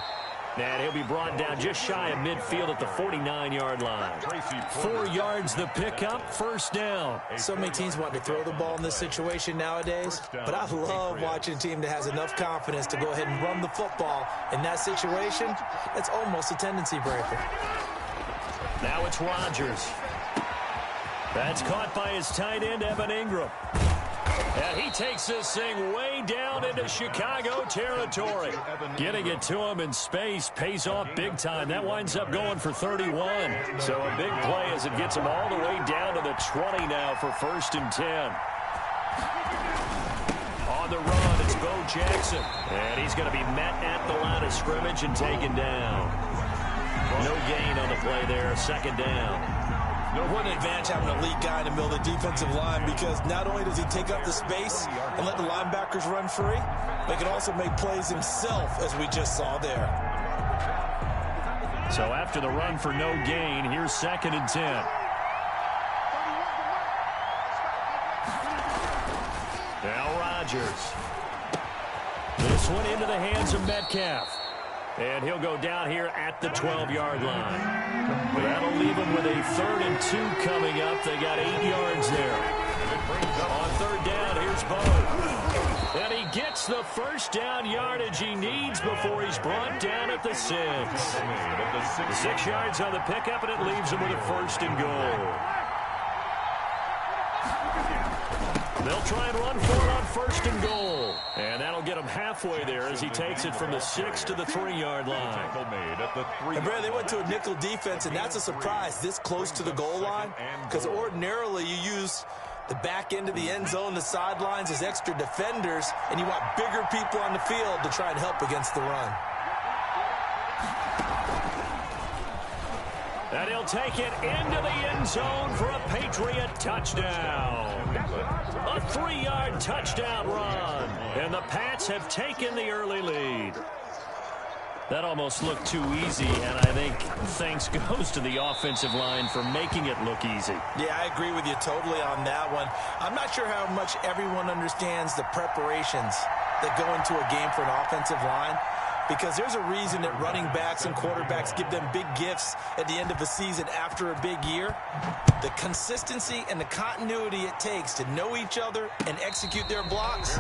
And he'll be brought down just shy of midfield at the 49-yard line. 4 yards the pickup, first down. So many teams want to throw the ball in this situation nowadays, but I love watching a team that has enough confidence to go ahead and run the football. In that situation, it's almost a tendency breaker. Now it's Rodgers. That's caught by his tight end, Evan Ingram. And he takes this thing way down into Chicago territory. Getting it to him in space pays off big time. That winds up going for 31. So a big play as it gets him all the way down to the 20 now for 1st and 10. On the run, it's Bo Jackson. And he's going to be met at the line of scrimmage and taken down. No gain on the play there, 2nd down. What an advantage having an elite guy in the middle of the defensive line, because not only does he take up the space and let the linebackers run free, but he can also make plays himself, as we just saw there. So after the run for no gain, here's 2nd and 10. Now Rodgers. This one into the hands of Metcalf. And he'll go down here at the 12-yard line. That'll leave him with a 3rd and 2 coming up. They got 8 yards there. On 3rd down, here's Bo. And he gets the first down yardage he needs before he's brought down at the 6. 6 yards on the pickup, and it leaves him with a 1st and goal. They'll try and run for it on 1st and goal. And that'll get him halfway there as he takes it from the 6 to the 3-yard line. And Brad, they went to a nickel defense, and that's a surprise this close to the goal line, because ordinarily you use the back end of the end zone, the sidelines as extra defenders, and you want bigger people on the field to try and help against the run. And he'll take it into the end zone for a Patriot touchdown. A 3-yard touchdown run. And the Pats have taken the early lead. That almost looked too easy, and I think thanks goes to the offensive line for making it look easy. Yeah, I agree with you totally on that one. I'm not sure how much everyone understands the preparations that go into a game for an offensive line, because there's a reason that running backs and quarterbacks give them big gifts at the end of a season after a big year. The consistency and the continuity it takes to know each other and execute their blocks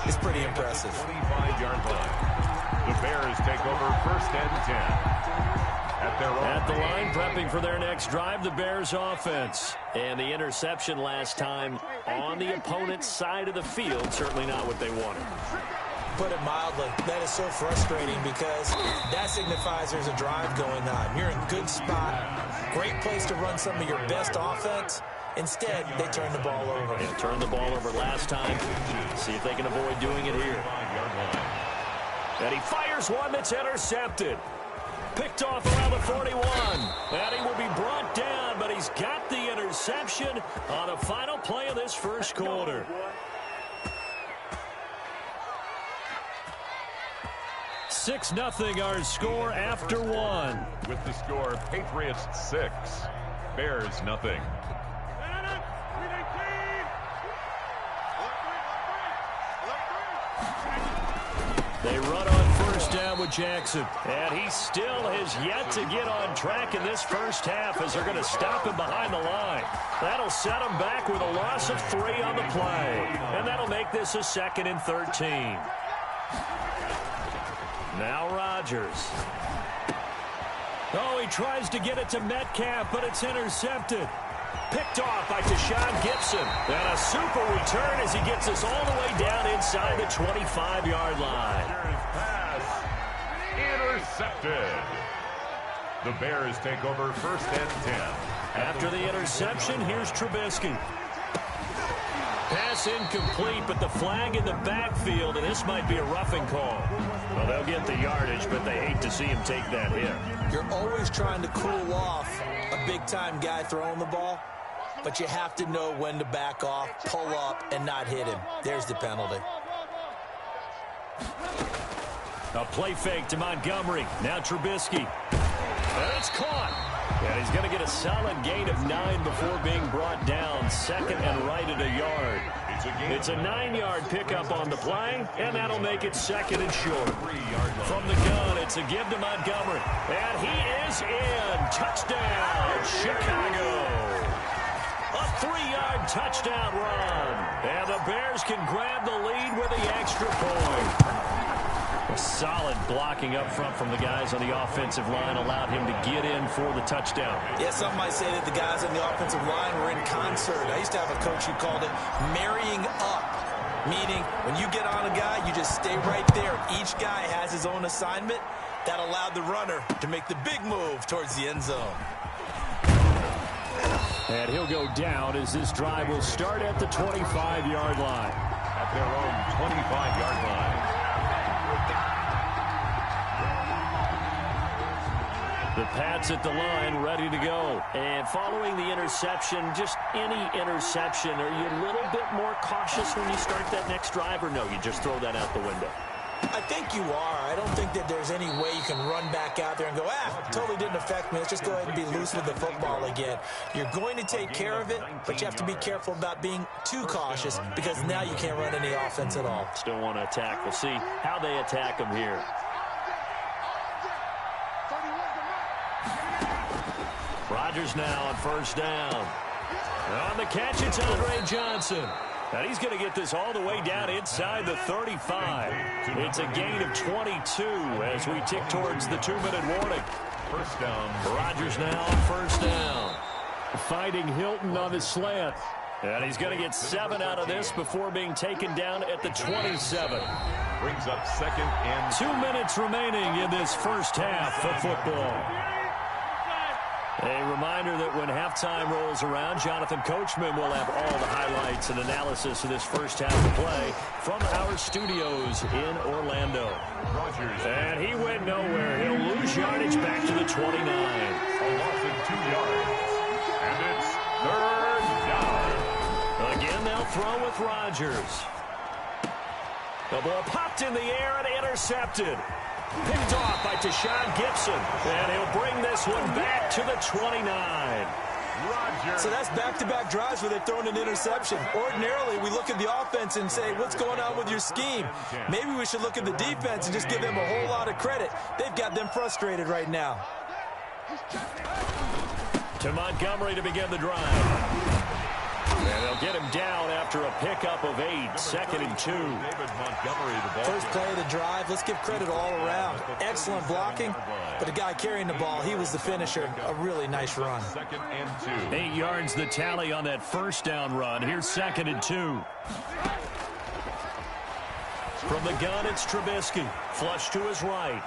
is pretty impressive. 25-yard line. The Bears take over 1st and 10 at At the line, prepping for their next drive, the Bears offense. And the interception last time on the opponent's side of the field, certainly not what they wanted. Put it mildly, that is so frustrating because that signifies there's a drive going on. You're in a good spot, great place to run some of your best offense. Instead, they turn the ball over. Yeah, turned the ball over last time. See if they can avoid doing it here. And he fires one that's intercepted. Picked off around the 41. And he will be brought down, but he's got the interception on the final play of this first quarter. Six nothing our score after one. With the score, Patriots 6, Bears nothing. They run on first down with Jackson. And he still has yet to get on track in this first half as they're going to stop him behind the line. That'll set him back with a loss of 3 on the play. And that'll make this a 2nd and 13. Now Rodgers. Oh, he tries to get it to Metcalf, but it's intercepted. Picked off by Deshaun Gibson. And a super return as he gets us all the way down inside the 25-yard line. Pass intercepted. The Bears take over 1st and 10. After the interception, here's Trubisky. Pass incomplete, but the flag in the backfield, and this might be a roughing call. Well, they'll get the yardage, but they hate to see him take that hit. You're always trying to cool off a big-time guy throwing the ball, but you have to know when to back off, pull up, and not hit him. There's the penalty. A play fake to Montgomery. Now Trubisky. And it's caught. And he's going to get a solid gain of 9 before being brought down. 2nd and right at a yard. It's a 9-yard pickup on the play, and that'll make it 2nd and short. From the gun, it's a give to Montgomery. And he is in. Touchdown, Chicago. A 3-yard touchdown run. And the Bears can grab the lead with the extra point. A solid blocking up front from the guys on the offensive line allowed him to get in for the touchdown. Yeah, some might say that the guys on the offensive line were in concert. I used to have a coach who called it marrying up, meaning when you get on a guy, you just stay right there. Each guy has his own assignment. That allowed the runner to make the big move towards the end zone. And he'll go down as this drive will start at the 25-yard line. At their own 25-yard line. The Pats at the line, ready to go. And following the interception, just any interception, are you a little bit more cautious when you start that next drive, or no, you just throw that out the window? I think you are. I don't think that there's any way you can run back out there and go, totally didn't affect me. Let's just go ahead and be loose with the football again. You're going to take care of it, but you have to be careful about being too cautious because now you can't run any offense at all. Still want to attack. We'll see how they attack them here. Rodgers now on first down. On the catch, it's Andre Johnson. And he's going to get this all the way down inside the 35. It's a gain of 22 as we tick towards the 2-minute warning. First down. Rodgers now on first down. Fighting Hilton on the slant. And he's going to get 7 out of this before being taken down at the 27. Brings up 2nd and 2 minutes remaining in this first half of football. A reminder that when halftime rolls around, Jonathan Coachman will have all the highlights and analysis of this first half of play from our studios in Orlando. Rodgers. And he went nowhere. He'll lose yardage back to the 29. A loss of 2 yards. And it's 3rd down. Again, they'll throw with Rodgers. The ball popped in the air and intercepted. Picked off by Deshaun Gibson. And he'll bring this one back to the 29. Rodgers. So that's back-to-back drives where they've thrown an interception. Ordinarily, we look at the offense and say, what's going on with your scheme? Maybe we should look at the defense and just give them a whole lot of credit. They've got them frustrated right now. To Montgomery to begin the drive. And they'll get him down after a pickup of 8, 2nd and 2. David Montgomery, the ball. First play of the drive, let's give credit all around. Excellent blocking, but the guy carrying the ball, he was the finisher. A really nice run. 2nd and 2. 8 yards the tally on that first down run. Here's 2nd and 2. From the gun, it's Trubisky. Flush to his right.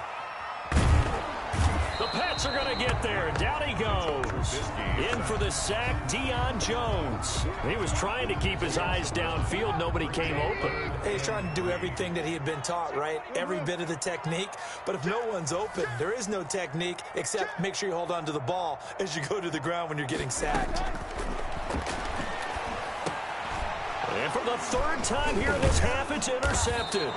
The Pats are going to get there. Down he goes. In for the sack, Deion Jones. He was trying to keep his eyes downfield. Nobody came open. He's trying to do everything that he had been taught, right? Every bit of the technique. But if no one's open, there is no technique except make sure you hold on to the ball as you go to the ground when you're getting sacked. And for the 3rd time here in this half, it's intercepted.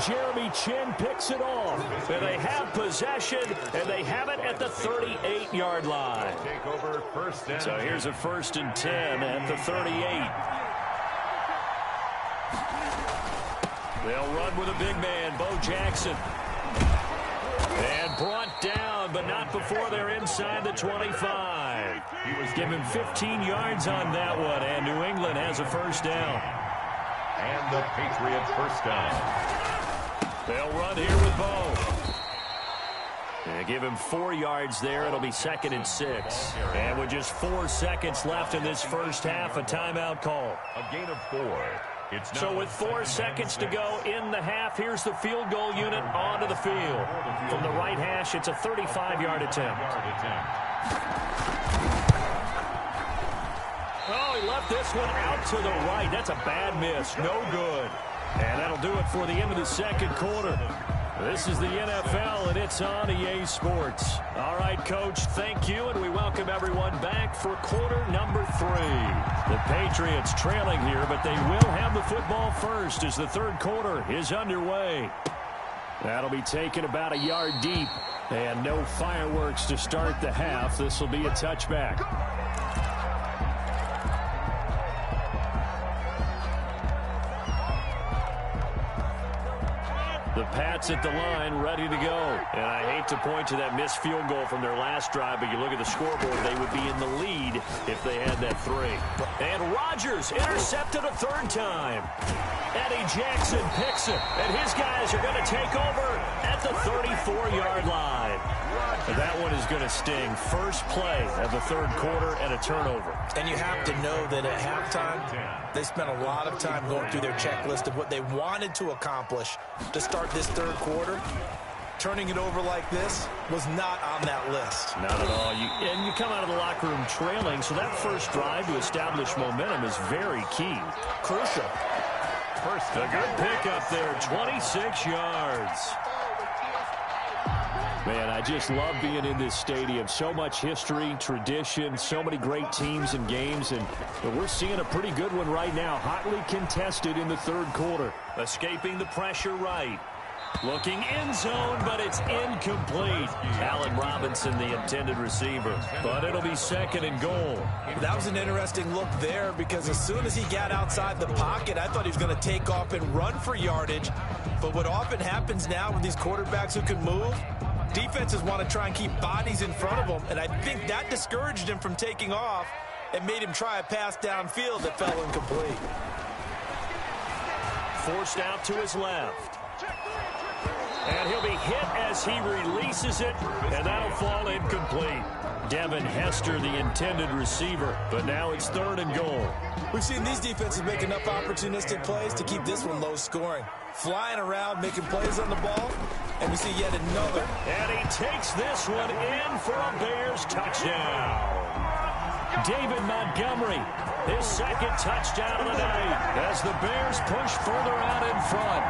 Jeremy Chin picks it off. And they have possession, and they have it at the 38-yard line. Take over 1st and 10. So here's a 1st and 10 at the 38. They'll run with a big man, Bo Jackson. And brought down, but not before they're inside the 25. Give him 15 yards on that one, and New England has a 1st down. And the Patriots 1st down. They'll run here with Bo. And give him 4 yards there. It'll be 2nd and 6. And with just 4 seconds left in this first half, a timeout call. A gain of 4. So with 4 seconds to go in the half, here's the field goal unit onto the field. From the right hash, it's a 35-yard attempt. Oh, he left this one out to the right. That's a bad miss. No good. And that'll do it for the end of the 2nd quarter. This is the NFL, and it's on EA Sports. All right, Coach, thank you, and we welcome everyone back for quarter number 3. The Patriots trailing here, but they will have the football first as the 3rd quarter is underway. That'll be taken about a yard deep, and no fireworks to start the half. This will be a touchback. The Pats at the line, ready to go. And I hate to point to that missed field goal from their last drive, but you look at the scoreboard, they would be in the lead if they had that 3. And Rodgers intercepted a 3rd time. Eddie Jackson picks it, and his guys are going to take over at the 34-yard line. And that one is going to sting. First play of the 3rd quarter and a turnover. And you have to know that at halftime, they spent a lot of time going through their checklist of what they wanted to accomplish to start this 3rd quarter. Turning it over like this was not on that list. Not at all. And you come out of the locker room trailing, so that first drive to establish momentum is very key. Crucial. A good pickup there, 26 yards. Man, I just love being in this stadium. So much history, tradition, so many great teams and games, and we're seeing a pretty good one right now. Hotly contested in the 3rd quarter. Escaping the pressure right. Looking end zone, but it's incomplete. Allen Robinson, the intended receiver. But it'll be 2nd and goal. That was an interesting look there because as soon as he got outside the pocket, I thought he was going to take off and run for yardage. But what often happens now with these quarterbacks who can move, defenses want to try and keep bodies in front of them. And I think that discouraged him from taking off and made him try a pass downfield that fell incomplete. Forced out to his left. And he'll be hit as he releases it, and that'll fall incomplete. Devin Hester, the intended receiver, but now it's 3rd and goal. We've seen these defenses make enough opportunistic plays to keep this one low scoring. Flying around, making plays on the ball, and we see yet another. And he takes this one in for a Bears touchdown. David Montgomery, his 2nd touchdown of the night as the Bears push further out in front.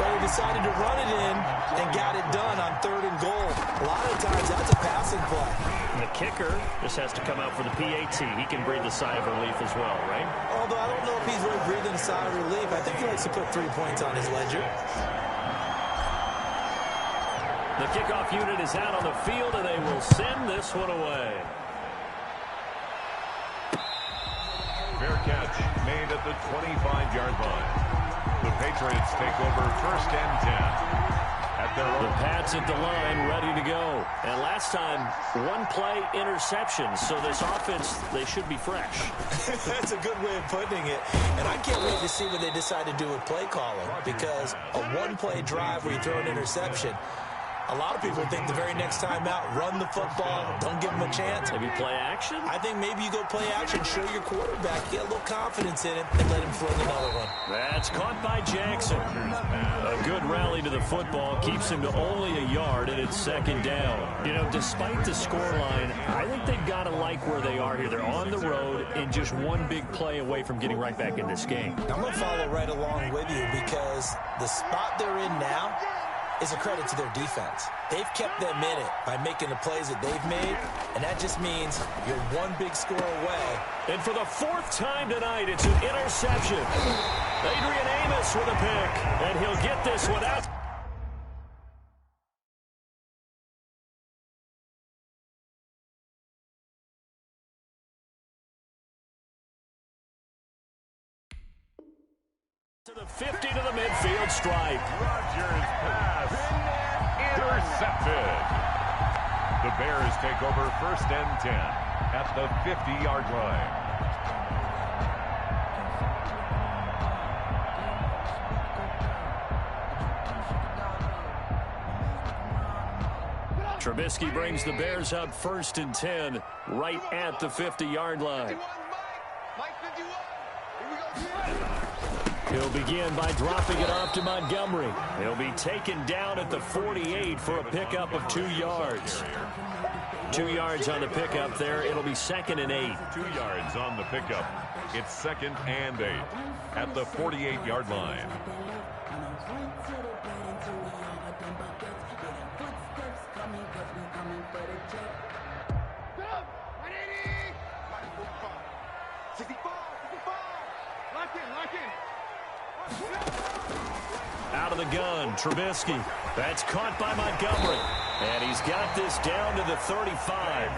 But he decided to run it in and got it done on 3rd and goal. A lot of times that's a passing play. And the kicker just has to come out for the PAT. He can breathe a sigh of relief as well, right? Although I don't know if he's really breathing a sigh of relief. I think he likes to put 3 points on his ledger. The kickoff unit is out on the field, and they will send this one away. Fair catch made at the 25-yard line. The Patriots take over 1st and 10. at their The own. Pats at the line, ready to go. And last time, one-play interception. So this offense, they should be fresh. That's a good way of putting it. And I can't wait to see what they decide to do with play calling, because a one-play drive where you throw an interception, a lot of people think the very next time out, run the football, don't give them a chance. Maybe play action? I think maybe you go play action, show your quarterback, get a little confidence in him, and let him fling another one. That's caught by Jackson. A good rally to the football keeps him to only a yard, and it's second down. You know, despite the scoreline, I think they've got to like where they are here. They're on the road and just one big play away from getting right back in this game. I'm going to follow right along with you, because the spot they're in now is a credit to their defense. They've kept them in it by making the plays that they've made, and that just means you're one big score away. And for the fourth time tonight, it's an interception. Adrian Amos with a pick, and he'll get this one out. To the 50 to the midfield stripe. Rodgers' pass intercepted. The Bears take over first and 10 at the 50-yard line. Trubisky brings the Bears up first and 10 right at the 50-yard line. He'll begin by dropping it off to Montgomery. He'll be taken down at the 48 for a pickup of 2 yards. 2 yards on the pickup there. It'll be second and 8. 2 yards on the pickup. It's second and 8 at the 48-yard line. Out of the gun, Trubisky. That's caught by Montgomery. And he's got this down to the 35.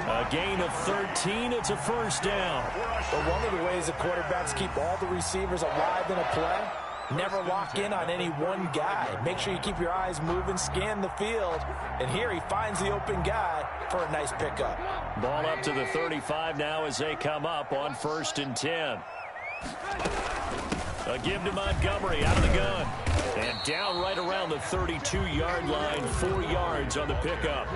A gain of 13. It's a first down. But one of the ways the quarterbacks keep all the receivers alive in a play, never lock in on any one guy. Make sure you keep your eyes moving, scan the field. And here he finds the open guy for a nice pickup. Ball up to the 35 now as they come up on first and 10. A give to Montgomery out of the gun. And down right around the 32-yard line, 4 yards on the pickup.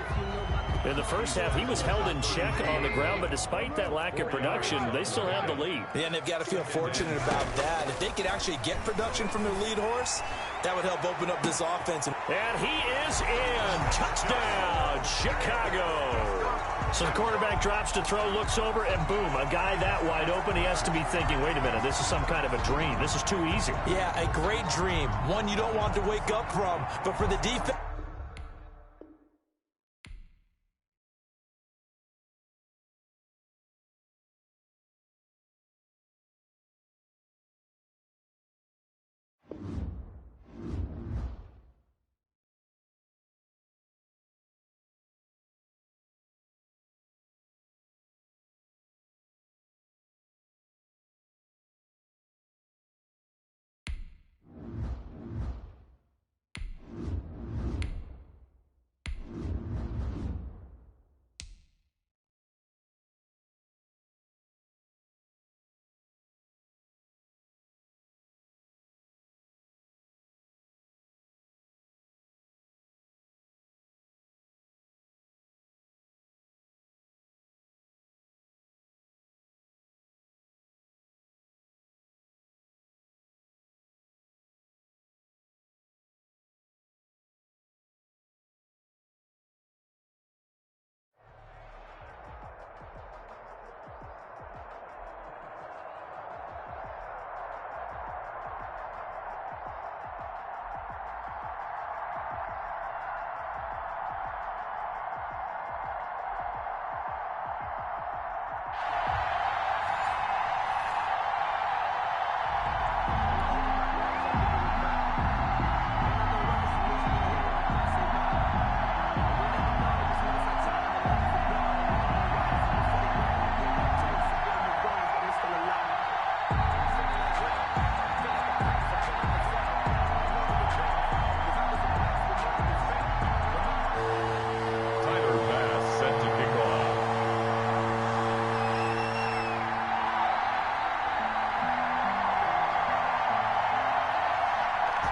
In the first half, he was held in check on the ground, but despite that lack of production, they still have the lead. Yeah, and they've got to feel fortunate about that. If they could actually get production from their lead horse, that would help open up this offense. And he is in. Touchdown, Chicago. So the quarterback drops to throw, looks over, and boom, a guy that wide open. He has to be thinking, wait a minute, this is some kind of a dream. This is too easy. Yeah, a great dream. One you don't want to wake up from. But for the defense,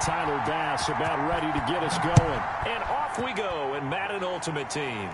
Tyler Bass about ready to get us going. And off we go in Madden Ultimate Team.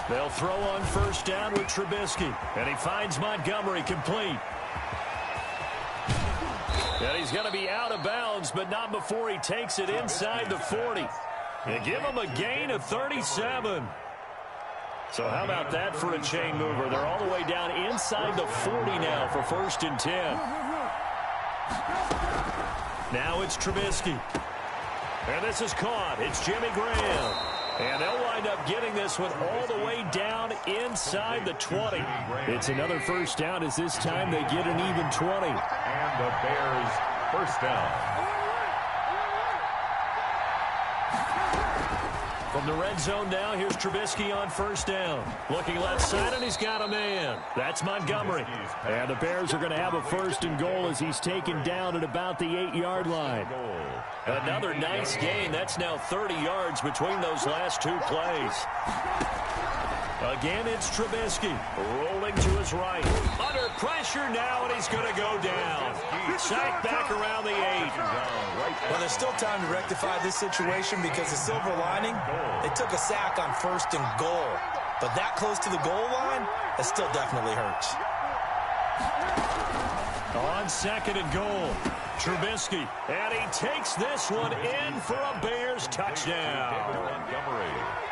They'll throw on first down with Trubisky. And he finds Montgomery complete. And he's going to be out of bounds, but not before he takes it inside the 40. They give him a gain of 37. So how about that for a chain mover? They're all the way down inside the 40 now for 1st and 10. Now it's Trubisky. And this is caught. It's Jimmy Graham. And they'll wind up getting this one all the way down inside the 20. It's another first down as this time they get an even 20. And the Bears first down. From the red zone now, here's Trubisky on first down. Looking left side, and he's got a man. That's Montgomery. And the Bears are going to have a 1st and goal as he's taken down at about the 8-yard line. Another nice gain. That's now 30 yards between those last two plays. Again, it's Trubisky rolling to his right. Under pressure now, and he's going to go down. Sacked back around the 8. Well, there's still time to rectify this situation because the silver lining, they took a sack on 1st and goal. But that close to the goal line, that still definitely hurts. On 2nd and goal, Trubisky, and he takes this one in for a Bears touchdown.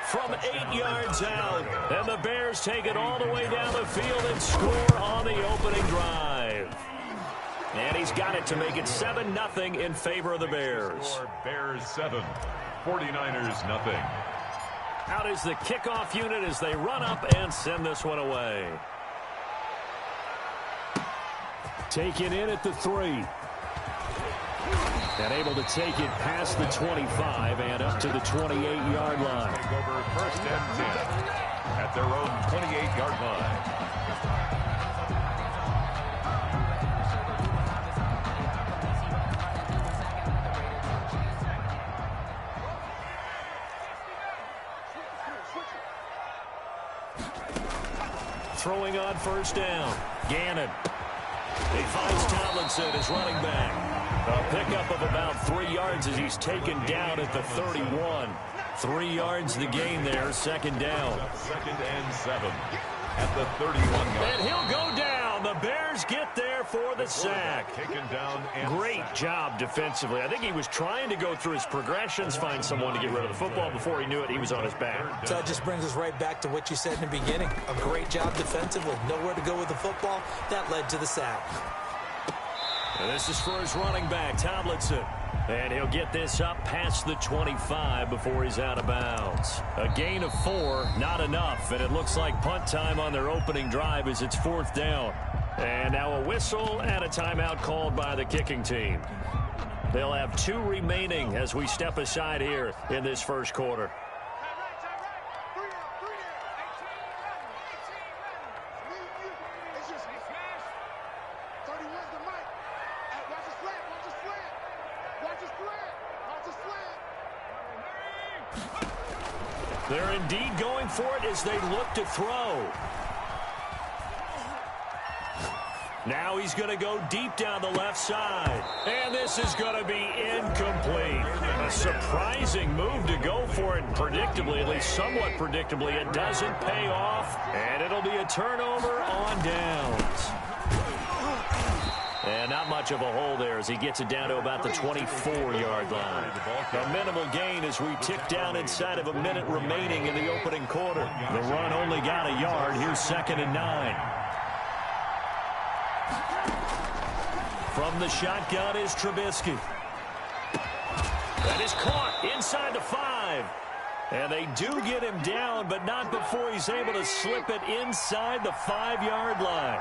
From 8 yards out, and the Bears take it all the way down the field and score on the opening drive. And he's got it to make it 7-0 in favor of the Bears. Bears 7, 49ers nothing. Out is the kickoff unit as they run up and send this one away. Taken in at the 3. And able to take it past the 25 and up to the 28-yard line. Take over 1st and 10 at their own 28-yard line. Throwing on first down. Gannon. He finds Tomlinson as running back. A pickup of about 3 yards as he's taken down at the 31. 3 yards the gain there, 2nd down. 2nd and 7 at the 31-yard. And he'll go down. The Bears get there for the sack. Taken down and great job defensively. I think he was trying to go through his progressions, find someone to get rid of the football. Before he knew it, he was on his back. So that just brings us right back to what you said in the beginning. A great job defensively. Nowhere to go with the football. That led to the sack. And this is for his running back, Tomlinson. And he'll get this up past the 25 before he's out of bounds. A gain of 4, not enough. And it looks like punt time on their opening drive as it's 4th down. And now a whistle and a timeout called by the kicking team. They'll have 2 remaining as we step aside here in this first quarter. They're indeed going for it as they look to throw. Now he's going to go deep down the left side. And this is going to be incomplete. A surprising move to go for it. Predictably, at least somewhat predictably, it doesn't pay off. And it'll be a turnover on downs. And not much of a hole there as he gets it down to about the 24-yard line. A minimal gain as we tick down inside of a minute remaining in the opening quarter. The run only got a yard. Here's 2nd and 9. From the shotgun is Trubisky. That is caught inside the 5. And they do get him down, but not before he's able to slip it inside the 5-yard line.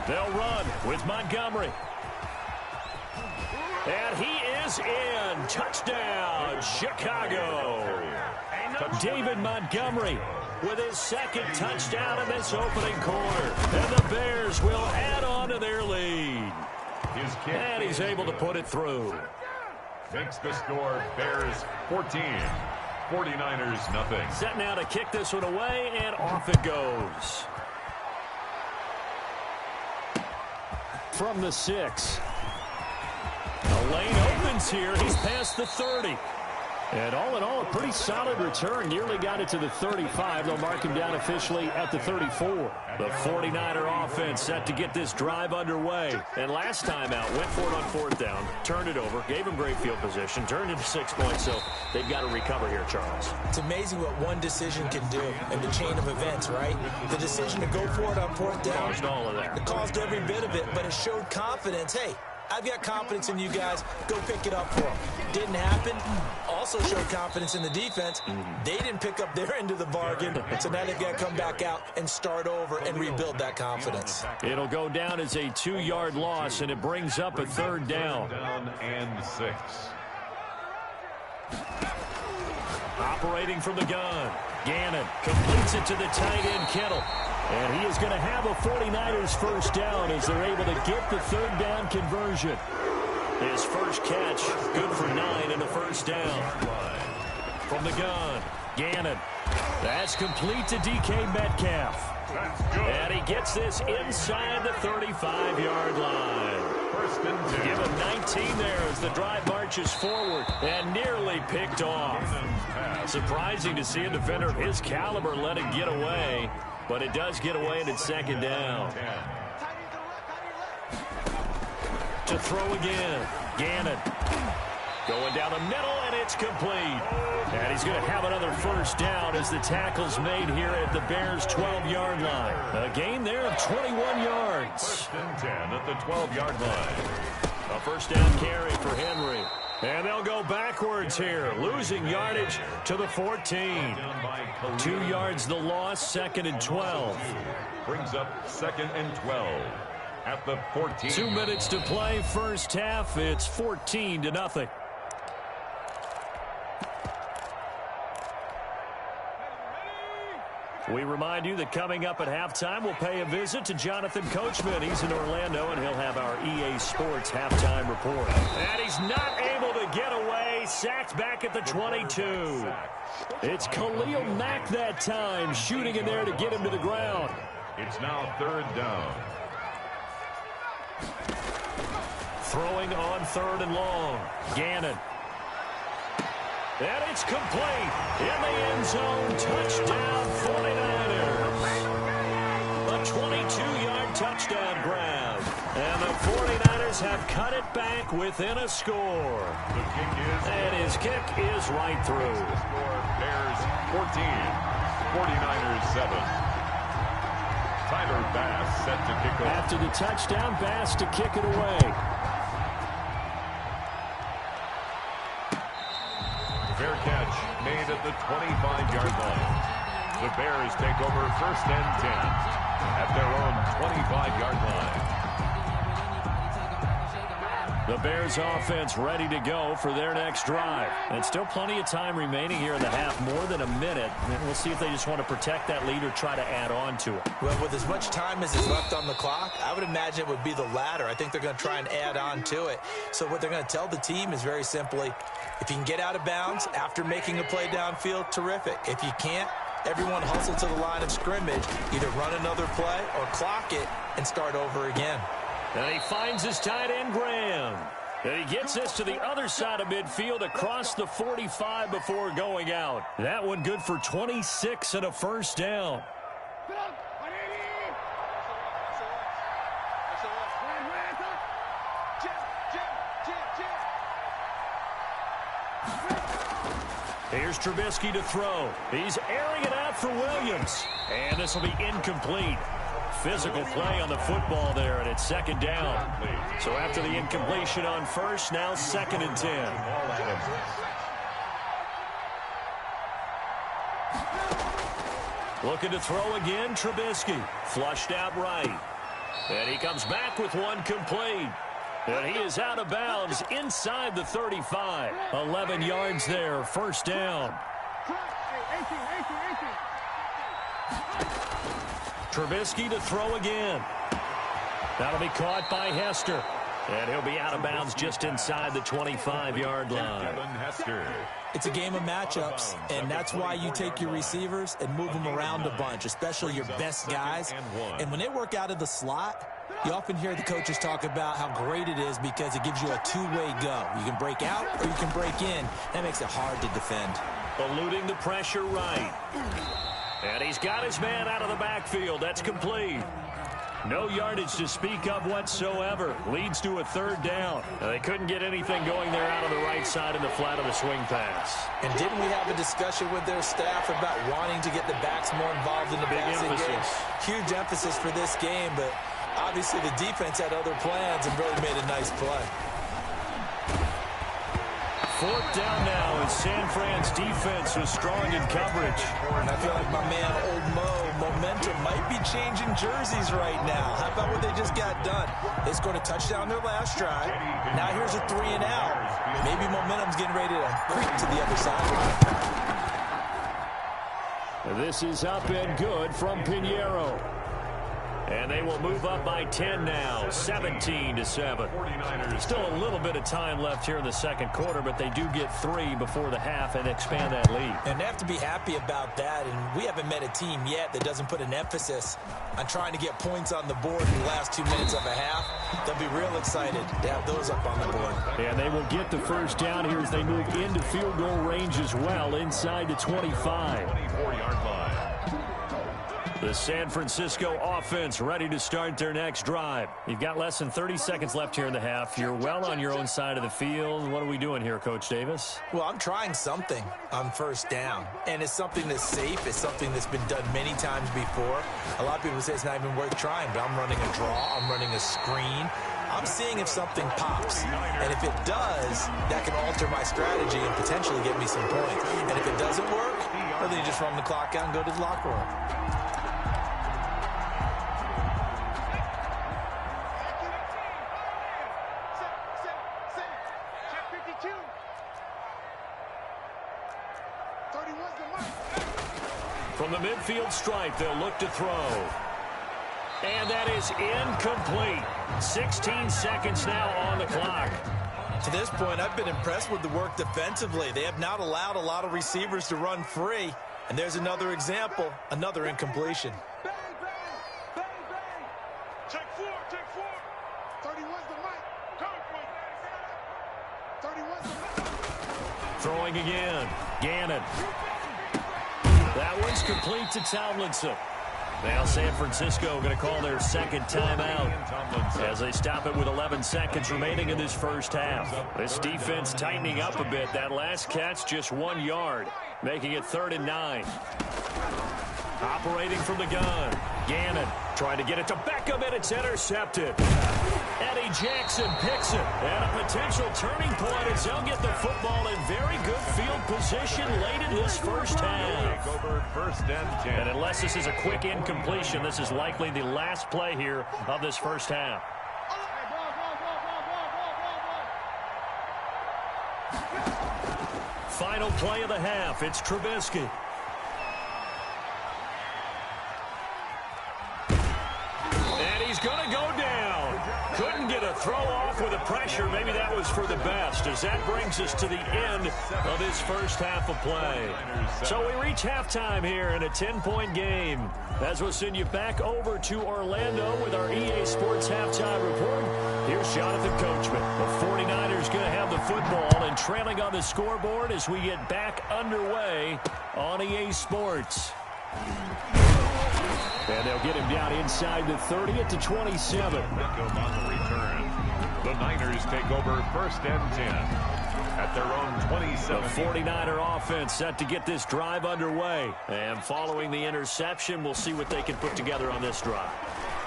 They'll run with Montgomery. And he is in. Touchdown, Chicago. David Montgomery with his second touchdown in this opening quarter. And the Bears will add on to their lead. And he's able to put it through. Makes the score Bears 14, 49ers nothing. Set now to kick this one away, and off it goes. From the 6. The lane opens here. He's past the 30. And all in all, a pretty solid return. Nearly got it to the 35. They'll mark him down officially at the 34. The 49er offense set to get this drive underway. And last time out, went for it on fourth down, turned it over, gave him great field position, turned into 6 points. So they've got to recover here, Charles. It's amazing what one decision can do in the chain of events, right? The decision to go for it on fourth down. Caused all of that. It caused every bit of it, but it showed confidence. Hey, I've got confidence in you guys. Go pick it up for them. Didn't happen. Also showed confidence in the defense. They didn't pick up their end of the bargain, so now they've got to come back out and start over and rebuild that confidence. It'll go down as a 2-yard loss, and it brings up a third down. Down and 6. Operating from the gun. Gannon completes it to the tight end, Kittle. And he is going to have a 49ers first down as they're able to get the third down conversion. His first catch, good for 9 and a first down. From the gun, Gannon. That's complete to DK Metcalf. And he gets this inside the 35-yard line. First and 10. Give him 19 there as the drive marches forward and nearly picked off. Surprising to see a defender of his caliber let it get away, but it does get away and it's second down. To throw again, Gannon. Going down the middle, and it's complete. And he's going to have another first down as the tackle's made here at the Bears' 12-yard line. A gain there of 21 yards. First and 10 at the 12-yard line. A first down carry for Henry. And they'll go backwards here, losing yardage to the 14. 2 yards the loss, second and 12. Brings up second and 12 at the 14. 2 minutes to play, first half. It's 14-0. We remind you that coming up at halftime, we'll pay a visit to Jonathan Coachman. He's in Orlando, and he'll have our EA Sports halftime report. And he's not able to get away. Sacked back at the 22. It's Khalil Mack that time, shooting in there to get him to the ground. It's now third down. Throwing on third and long. Gannon. And it's complete. In the end zone. Touchdown 49ers. A 22-yard touchdown grab. And the 49ers have cut it back within a score. The kick is. And his kick is right through. The score, Bears 14, 49ers 7. Tyler Bass set to kick off. After the touchdown, Bass to kick it away. Fair catch made at the 25-yard line. The Bears take over first and 10 at their own 25-yard line. The Bears offense ready to go for their next drive. And still plenty of time remaining here in the half, more than a minute. And we'll see if they just want to protect that lead or try to add on to it. Well, with as much time as is left on the clock, I would imagine it would be the latter. I think they're going to try and add on to it. So what they're going to tell the team is very simply, if you can get out of bounds after making a play downfield, terrific. If you can't, everyone hustle to the line of scrimmage, either run another play or clock it and start over again. And he finds his tight end, Graham. And he gets this to the other side of midfield across the 45 before going out. That one good for 26 and a first down. Here's Trubisky to throw. He's airing it out for Williams. And this will be incomplete. Physical play on the football there, and it's second down. So after the incompletion on first, now second and 10. Looking to throw again, Trubisky. Flushed out right. And he comes back with one complete. And he is out of bounds inside the 35. 11 yards there, first down. Trubisky to throw again. That'll be caught by Hester. And he'll be out of bounds just inside the 25-yard line. It's a game of matchups, and that's why you take your receivers and move them around a bunch, especially your best guys. And when they work out of the slot, you often hear the coaches talk about how great it is because it gives you a two-way go. You can break out or you can break in. That makes it hard to defend. Eluding the pressure right. And he's got his man out of the backfield. That's complete. No yardage to speak of whatsoever. Leads to a third down. They couldn't get anything going there out of the right side in the flat of the swing pass. And didn't we have a discussion with their staff about wanting to get the backs more involved in the passing game? Huge emphasis for this game, but obviously the defense had other plans and really made a nice play. Fourth down now as San Fran's defense was strong in coverage. And I feel like my man, Old Mo, momentum might be changing jerseys right now. How about what they just got done? They scored a touchdown their last drive. Now here's a 3-and-out. Maybe momentum's getting ready to creep to the other side. This is up and good from Pinheiro. And they will move up by 10 now, 17-7. Still a little bit of time left here in the second quarter, but they do get 3 before the half and expand that lead. And they have to be happy about that, and we haven't met a team yet that doesn't put an emphasis on trying to get points on the board in the last 2 minutes of a half. They'll be real excited to have those up on the board. And they will get the first down here as they move into field goal range as well, inside the 25. 24-yard line. The San Francisco offense ready to start their next drive. You've got less than 30 seconds left here in the half. You're well on your own side of the field. What are we doing here, Coach Davis? Well, I'm trying something on first down, and it's something that's safe. It's something that's been done many times before. A lot of people say it's not even worth trying, but I'm running a draw. I'm running a screen. I'm seeing if something pops, and if it does, that can alter my strategy and potentially get me some points. And if it doesn't work, well, then you just run the clock out and go to the locker room. From the midfield stripe, they'll look to throw. And that is incomplete. 16 seconds now on the clock. To this point, I've been impressed with the work defensively. They have not allowed a lot of receivers to run free. And there's another example, another incompletion. Bang, bang, bang, bang. Check 4. 31's the mic. Come on. 31's the mic. Throwing again. Gannon. That one's complete to Tomlinson. Now San Francisco going to call their second timeout as they stop it with 11 seconds remaining in this first half. This defense tightening up a bit. That last catch just 1 yard, making it 3rd and 9. Operating from the gun. Gannon trying to get it to Beckham, and it's intercepted. Eddie Jackson picks it. And a potential turning point as they'll get the football in very good field position late in this first half. Over 1st and 10. And unless this is a quick incompletion, this is likely the last play here of this first half. Final play of the half. It's Trubisky. And he's going to go down. Couldn't get a throw off with the pressure. Maybe that was for the best, as that brings us to the end of this first half of play. So we reach halftime here in a 10-point game. As we'll send you back over to Orlando with our EA Sports Halftime Report, here's Jonathan Coachman. The 49ers going to have the football and trailing on the scoreboard as we get back underway on EA Sports. And they'll get him down inside the 30 at the 27. Beckham on the return. The Niners take over 1st and 10 at their own 27. The 49er offense set to get this drive underway. And following the interception, we'll see what they can put together on this drive.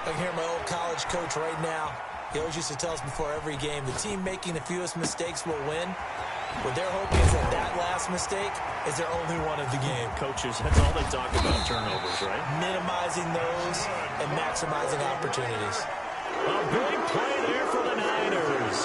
I can hear my old college coach right now. He always used to tell us before every game, the team making the fewest mistakes will win. What they're hoping is that last mistake is their only one of the game. Coaches, that's all they talk about, turnovers, right? Minimizing those and maximizing opportunities. A big play there for the Niners.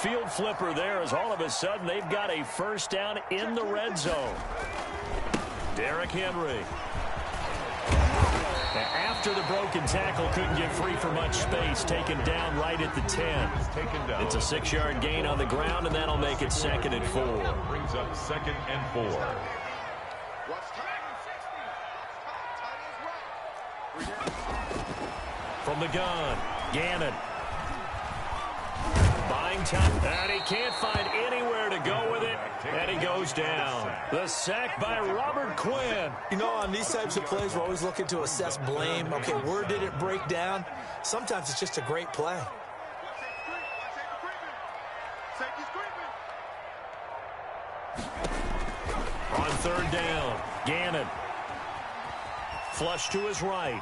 field flipper there as all of a sudden they've got a first down in the red zone. Derrick Henry. After the broken tackle, couldn't get free for much space, taken down right at the 10. It's a 6-yard gain on the ground, and that'll make it 2nd and 4. Brings up 2nd and 4. From the gun, Gannon. Buying time, and he can't find anywhere to go with it, and he goes down. The sack by Robert Quinn. You know, on these types of plays, we're always looking to assess blame. Okay, where did it break down? Sometimes it's just a great play. On 3rd down, Gannon. Flush to his right.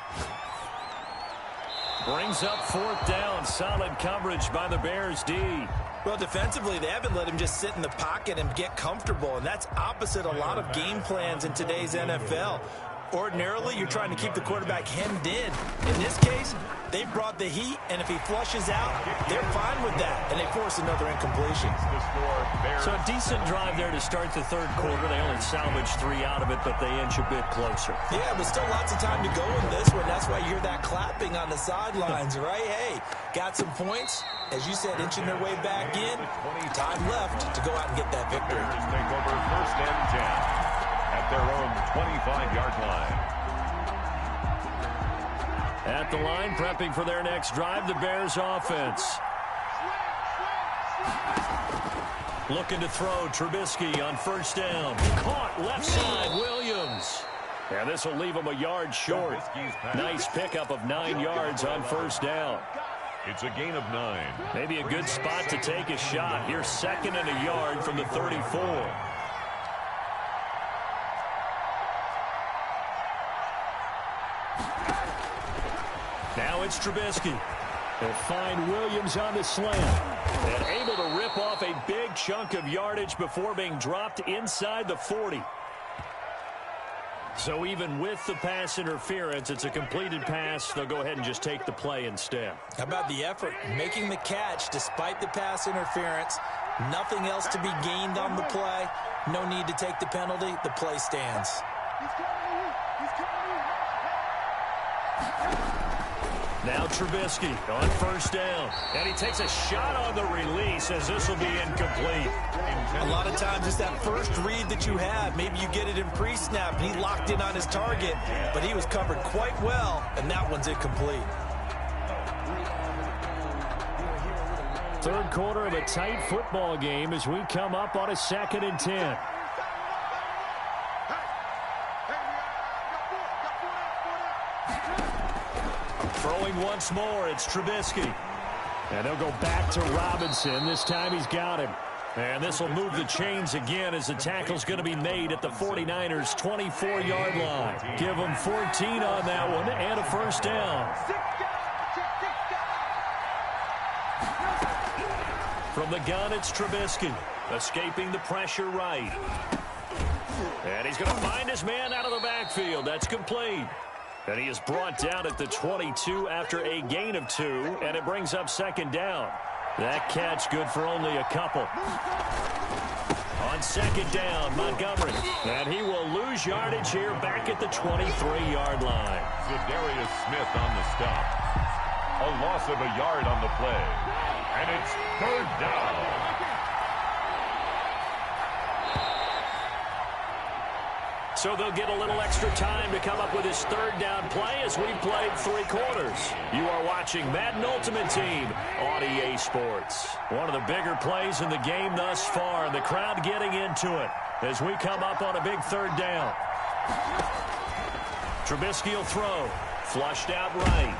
Brings up 4th down. Solid coverage by the Bears D. Well, defensively, they haven't let him just sit in the pocket and get comfortable, and that's opposite a lot of game plans in today's NFL. Ordinarily, you're trying to keep the quarterback hemmed in. In this case, they brought the heat, and if he flushes out, they're fine with that, and they force another incompletion. So a decent drive there to start the 3rd quarter. They only salvaged 3 out of it, but they inch a bit closer. Yeah, but still lots of time to go in this one. That's why you hear that clapping on the sidelines, right? Hey, got some points. As you said, inching their way back in. Time left to go out and get that victory. Bears take over 1st and 10. At their own 25-yard line. At the line, prepping for their next drive, the Bears offense. Looking to throw, Trubisky on 1st down. Caught left side, Williams. And this will leave him a yard short. Nice pickup of 9 yards on 1st down. It's a gain of 9. Maybe a good spot to take a shot. Here's 2nd and a yard from the 34. Now it's Trubisky. They'll find Williams on the slant. And able to rip off a big chunk of yardage before being dropped inside the 40. So even with the pass interference, it's a completed pass. They'll go ahead and just take the play instead. How about the effort? Making the catch despite the pass interference. Nothing else to be gained on the play. No need to take the penalty. The play stands. Now Trubisky on 1st down. And he takes a shot on the release as this will be incomplete. A lot of times it's that first read that you have. Maybe you get it in pre-snap and he locked in on his target, but he was covered quite well, and that one's incomplete. 3rd quarter of a tight football game as we come up on a 2nd and 10. Throwing once more, it's Trubisky. And they'll go back to Robinson. This time he's got him. And this will move the chains again as the tackle's going to be made at the 49ers' 24-yard line. Give them 14 on that one and a 1st down. From the gun, it's Trubisky. Escaping the pressure right. And he's going to find his man out of the backfield. That's complete. And he is brought down at the 22 after a gain of 2, and it brings up 2nd down. That catch good for only a couple. On 2nd down, Montgomery. And he will lose yardage here back at the 23-yard line. Zadarius Smith on the stop. A loss of a yard on the play. And it's 3rd down. So they'll get a little extra time to come up with his 3rd down play as we've played 3 quarters. You are watching Madden Ultimate Team on EA Sports. One of the bigger plays in the game thus far, and the crowd getting into it as we come up on a big 3rd down. Trubisky will throw. Flushed out right.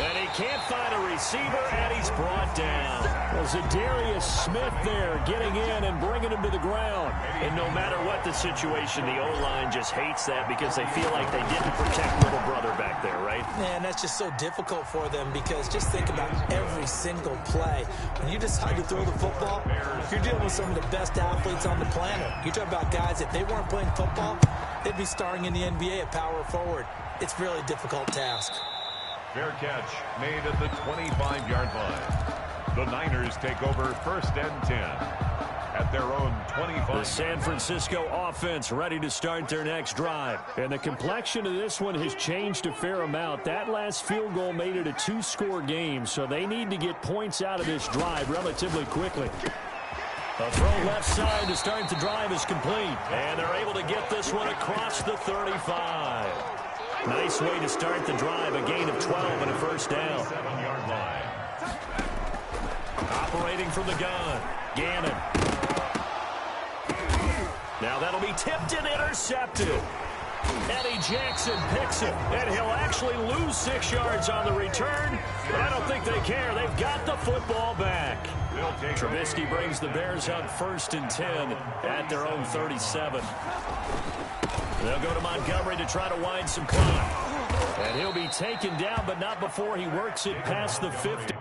And he can't find a receiver, and he's brought down. Well, Zadarius Smith there getting in and bringing him to the ground. And no matter what the situation, the O-line just hates that because they feel like they didn't protect little brother back there, right? Man, that's just so difficult for them because just think about every single play. When you decide to throw the football, you're dealing with some of the best athletes on the planet. You talk about guys, if they weren't playing football, they'd be starring in the NBA at power forward. It's really a difficult task. Fair catch made at the 25-yard line. The Niners take over 1st and 10 at their own 25. The San Francisco offense ready to start their next drive. And the complexion of this one has changed a fair amount. That last field goal made it a 2-score game, so they need to get points out of this drive relatively quickly. A throw left side to start the drive is complete. And they're able to get this one across the 35. Nice way to start the drive, a gain of 12 and a first down. 7-yard line. Operating from the gun, Gannon. Now that'll be tipped and intercepted. Eddie Jackson picks it, and he'll actually lose 6 yards on the return, but I don't think they care. They've got the football back. Trubisky brings the Bears up 1st and 10 at their own 37. They'll go to Montgomery to try to wind some clock. And he'll be taken down, but not before he works it past the 50.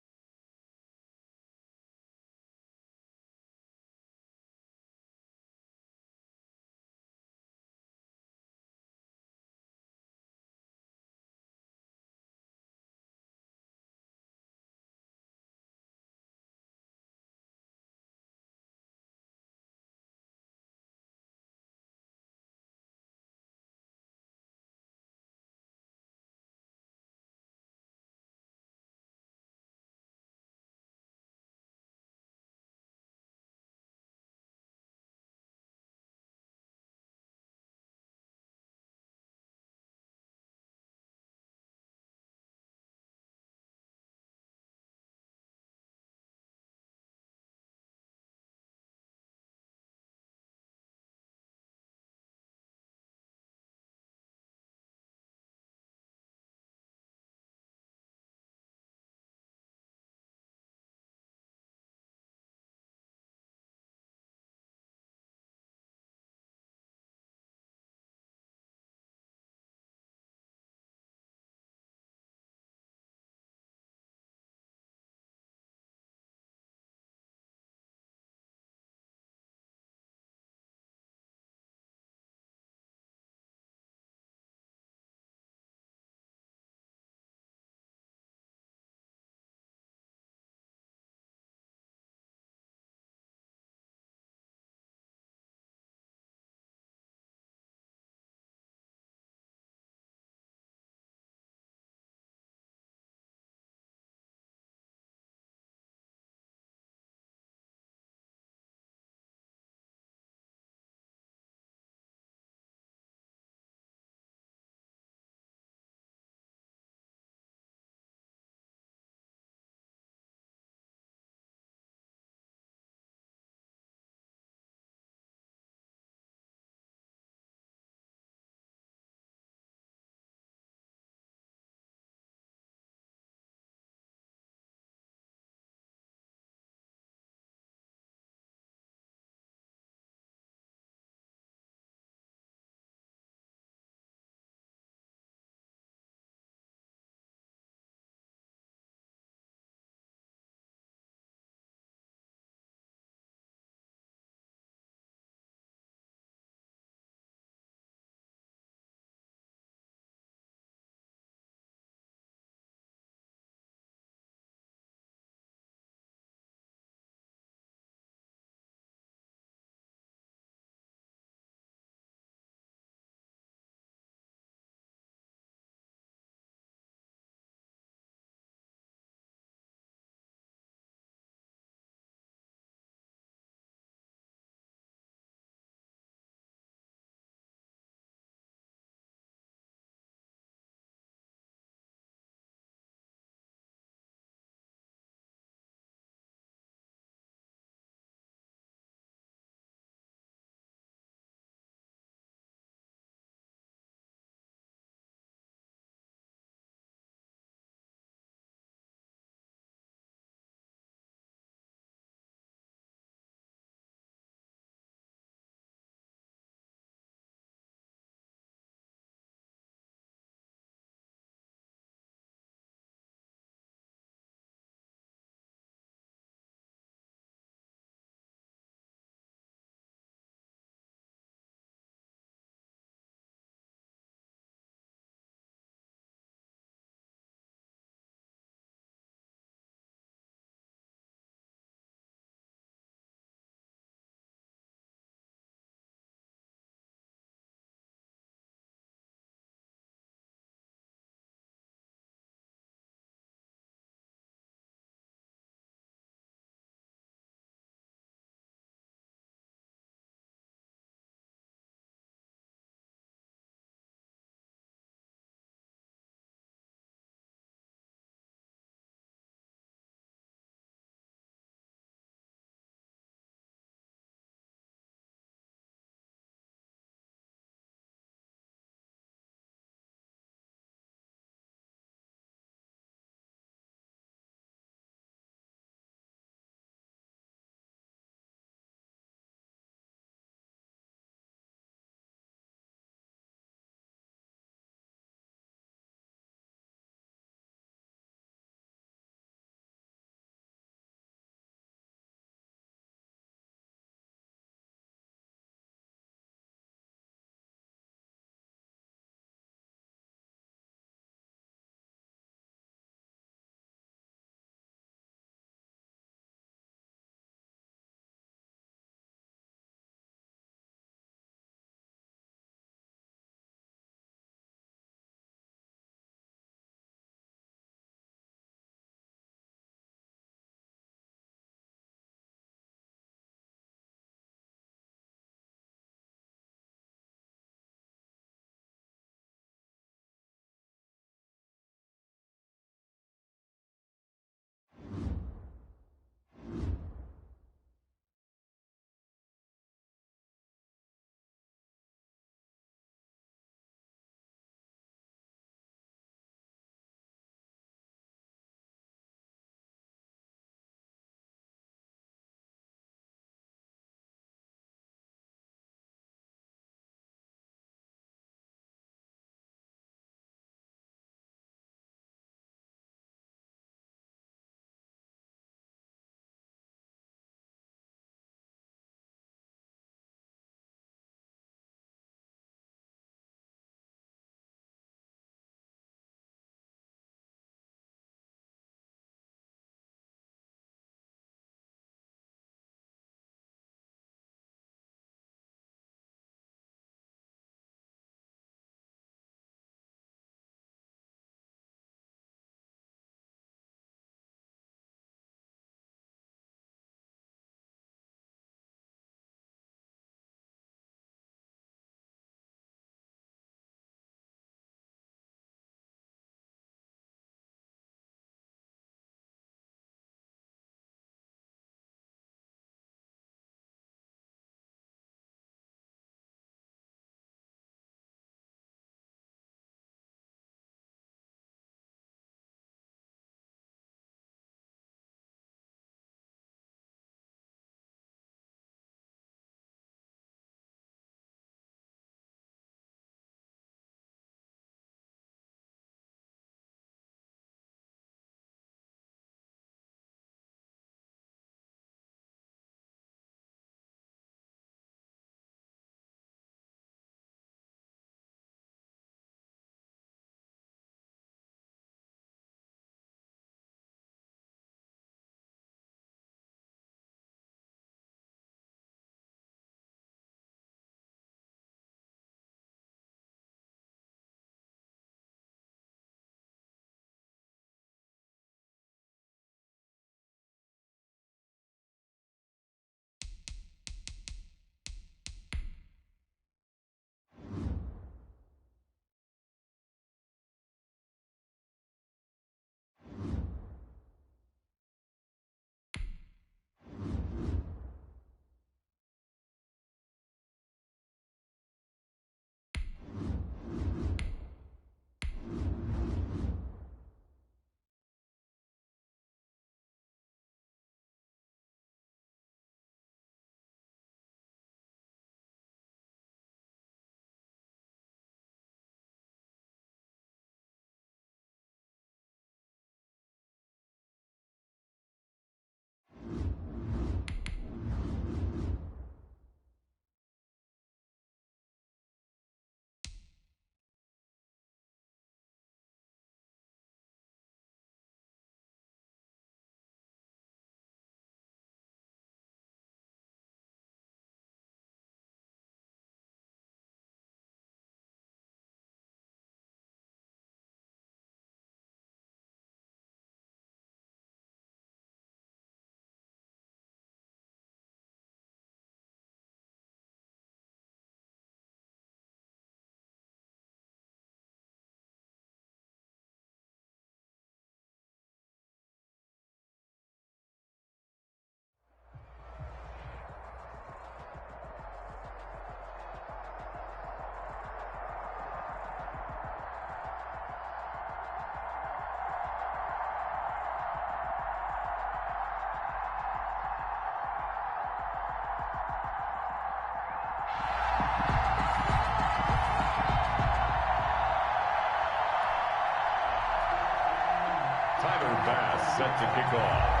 Bass set to kick off.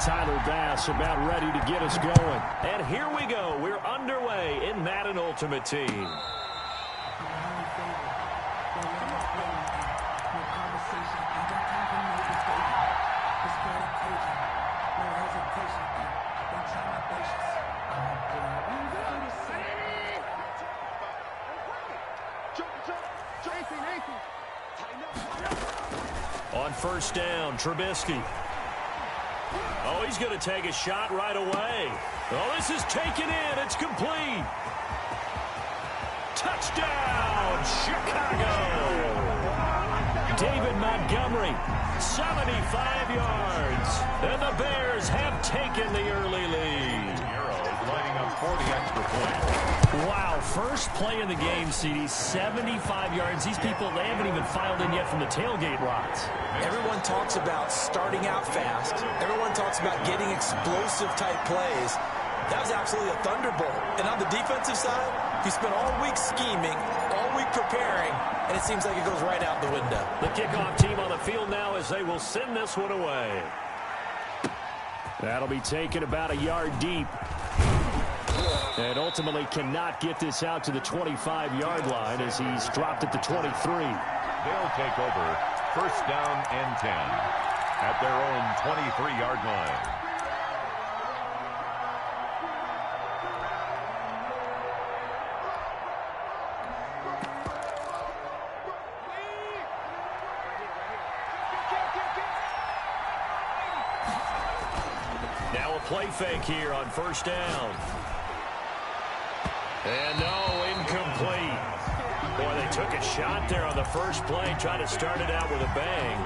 Tyler Bass about ready to get us going. And here we go. We're underway in Madden Ultimate Team. On first down, Trubisky. Oh, he's going to take a shot right away. Oh, this is taken in. It's complete. Touchdown, Chicago. David Montgomery, 75 yards. And the Bears have taken the early lead. Lining up for the extra point. Wow, first play in the game, CD, 75 yards. These people, they haven't even filed in yet from the tailgate lots. Everyone talks about starting out fast. Everyone talks about getting explosive-type plays. That was absolutely a thunderbolt. And on the defensive side, you spent all week scheming, all week preparing, and it seems like it goes right out the window. The kickoff team on the field now as they will send this one away. That'll be taken about a yard deep. And ultimately cannot get this out to the 25-yard line as he's dropped at the 23. They'll take over first down and 10 at their own 23-yard line. Now a play fake here on first down. And no, incomplete. Boy, they took a shot there on the first play, trying to start it out with a bang,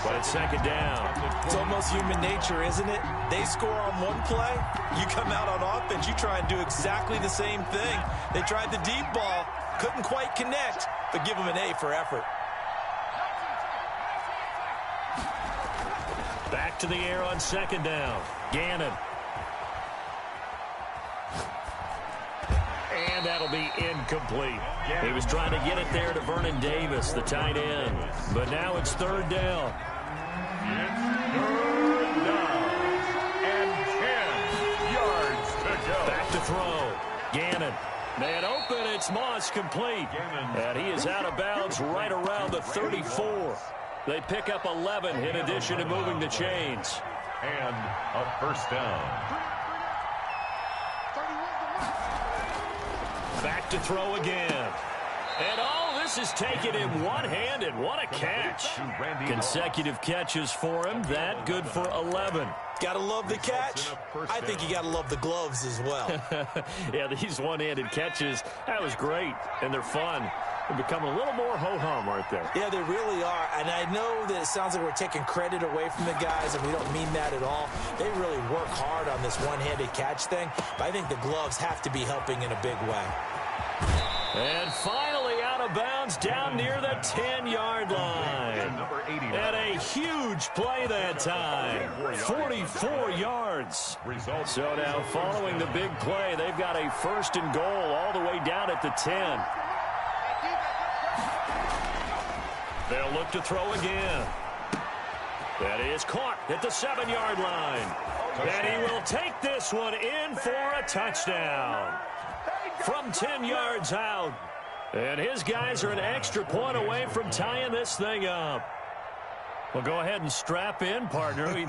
but it's second down. It's almost human nature, isn't it? They score on one play, you come out on offense, you try and do exactly the same thing. They tried the deep ball, couldn't quite connect, but give them an A for effort. Back to the air on second down. Gannon. And that'll be incomplete. He was trying to get it there to Vernon Davis, the tight end. But now it's third down. It's third down. And 10 yards to go. Back to throw. Gannon. Man open, it's Moss complete. And he is out of bounds right around the 34. They pick up 11 in addition to moving the chains. And a first down. Back to throw again. And oh, this is taken in one-handed. What a catch. Consecutive catches for him. That good for 11. Gotta love the catch. I think you gotta love the gloves as well. Yeah, these one-handed catches, that was great. And they're fun. They're becoming a little more ho-hum, aren't they? Yeah, they really are. And I know that it sounds like we're taking credit away from the guys, and we don't mean that at all. They really work hard on this one-handed catch thing. But I think the gloves have to be helping in a big way. And finally out of bounds down near the 10-yard line. And a huge play that time. 44 yards. So now following the big play, they've got a first and goal all the way down at the 10. They'll look to throw again. That is caught at the 7-yard line. And he will take this one in for a touchdown. From 10 yards out. And his guys are an extra point away from tying this thing up. Well, go ahead and strap in, partner.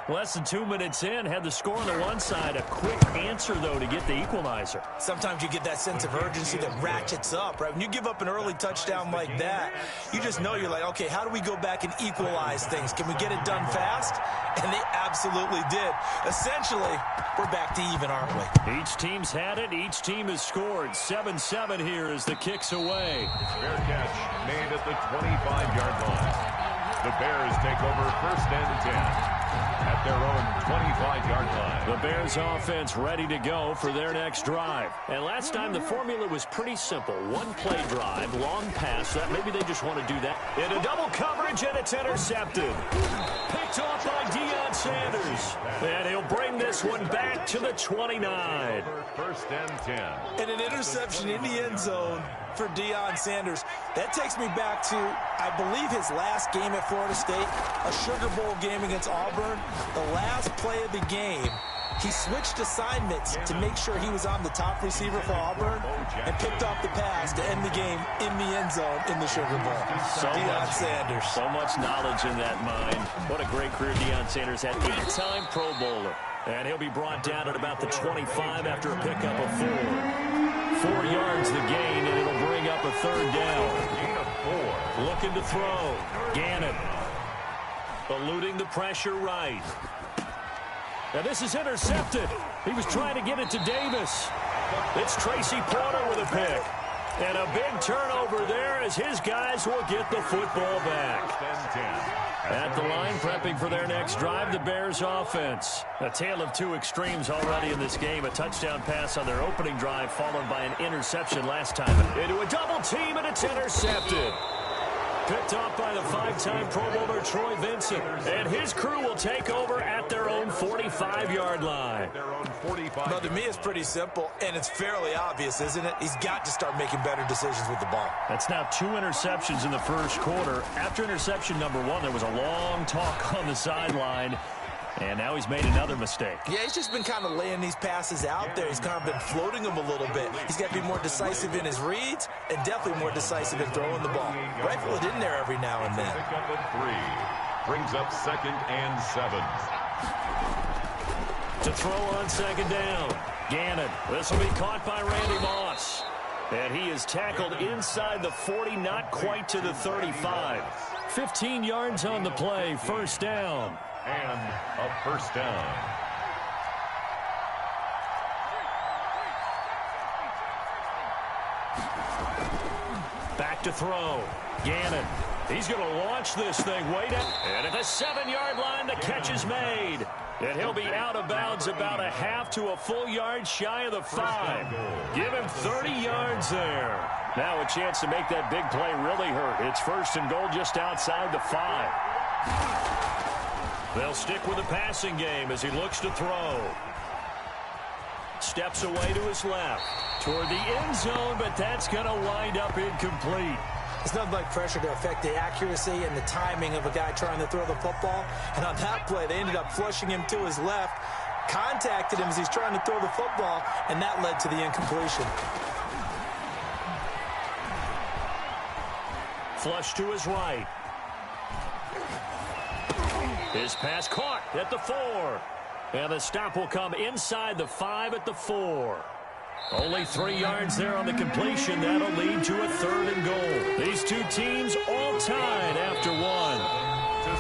Less than 2 minutes in, had the score on the one side. A quick answer, though, to get the equalizer. Sometimes you get that sense of urgency that ratchets up, right? When you give up an early touchdown like that, you just know you're like, okay, how do we go back and equalize things? Can we get it done fast? And they absolutely did. Essentially, we're back to even, aren't we? Each team's had it. Each team has scored. 7-7 here as the kick's away. Fair catch made at the 25-yard line. The Bears take over first and 10. at their own 25-yard line. The Bears offense ready to go for their next drive. And last time the formula was pretty simple. One play drive, long pass. That maybe they just want to do that. Into double coverage, and it's intercepted. Picked off by Deion Sanders. And he'll bring this one back to the 29. First and 10. And an interception in the end zone for Deion Sanders. That takes me back to, I believe, his last game at Florida State, a Sugar Bowl game against Auburn. The last play of the game, he switched assignments to make sure he was on the top receiver for Auburn and picked off the pass to end the game in the end zone in the Sugar Bowl. Deion Sanders. So much knowledge in that mind. What a great career Deion Sanders had. 8-time Pro Bowler. And he'll be brought down at about the 25 after a pickup of 4. 4 yards the gain, and it'll bring up a third down. Gain of 4. Looking to throw. Gannon. Eluding the pressure right. Now this is intercepted. He was trying to get it to Davis. It's Tracy Porter with a pick. And a big turnover there as his guys will get the football back. First and 10. At the line, prepping for their next drive, the Bears offense. A tale of two extremes already in this game. A touchdown pass on their opening drive, followed by an interception last time. Into a double team, and it's intercepted. Picked off by the 5-time Pro Bowler Troy Vincent. And his crew will take over at their own 45-yard line. Well, to me, it's pretty simple, and it's fairly obvious, isn't it? He's got to start making better decisions with the ball. That's now 2 interceptions in the first quarter. After interception number 1, there was a long talk on the sideline. And now he's made another mistake. Yeah, he's just been kind of laying these passes out there. He's kind of been floating them a little bit. He's got to be more decisive in his reads and definitely more decisive in throwing the ball. Rifle it in there every now and then. Pick up at 3. Brings up 2nd and 7. To throw on 2nd down. Gannon. This will be caught by Randy Moss. And he is tackled inside the 40, not quite to the 35. 15 yards on the play, first down. And a first down. Back to throw. Gannon. He's going to launch this thing way down. And at the 7-yard line, the catch is made. And he'll be out of bounds about a half to a full yard shy of the 5. Give him 30 yards there. Now a chance to make that big play really hurt. It's 1st and goal just outside the 5. They'll stick with the passing game as he looks to throw. Steps away to his left. Toward the end zone, but that's going to wind up incomplete. It's nothing like pressure to affect the accuracy and the timing of a guy trying to throw the football. And on that play, they ended up flushing him to his left, contacted him as he's trying to throw the football, and that led to the incompletion. Flush to his right. His pass caught at the 4. And the stop will come inside the 5 at the 4. Only 3 yards there on the completion. That'll lead to a 3rd and goal. These two teams all tied after 1. To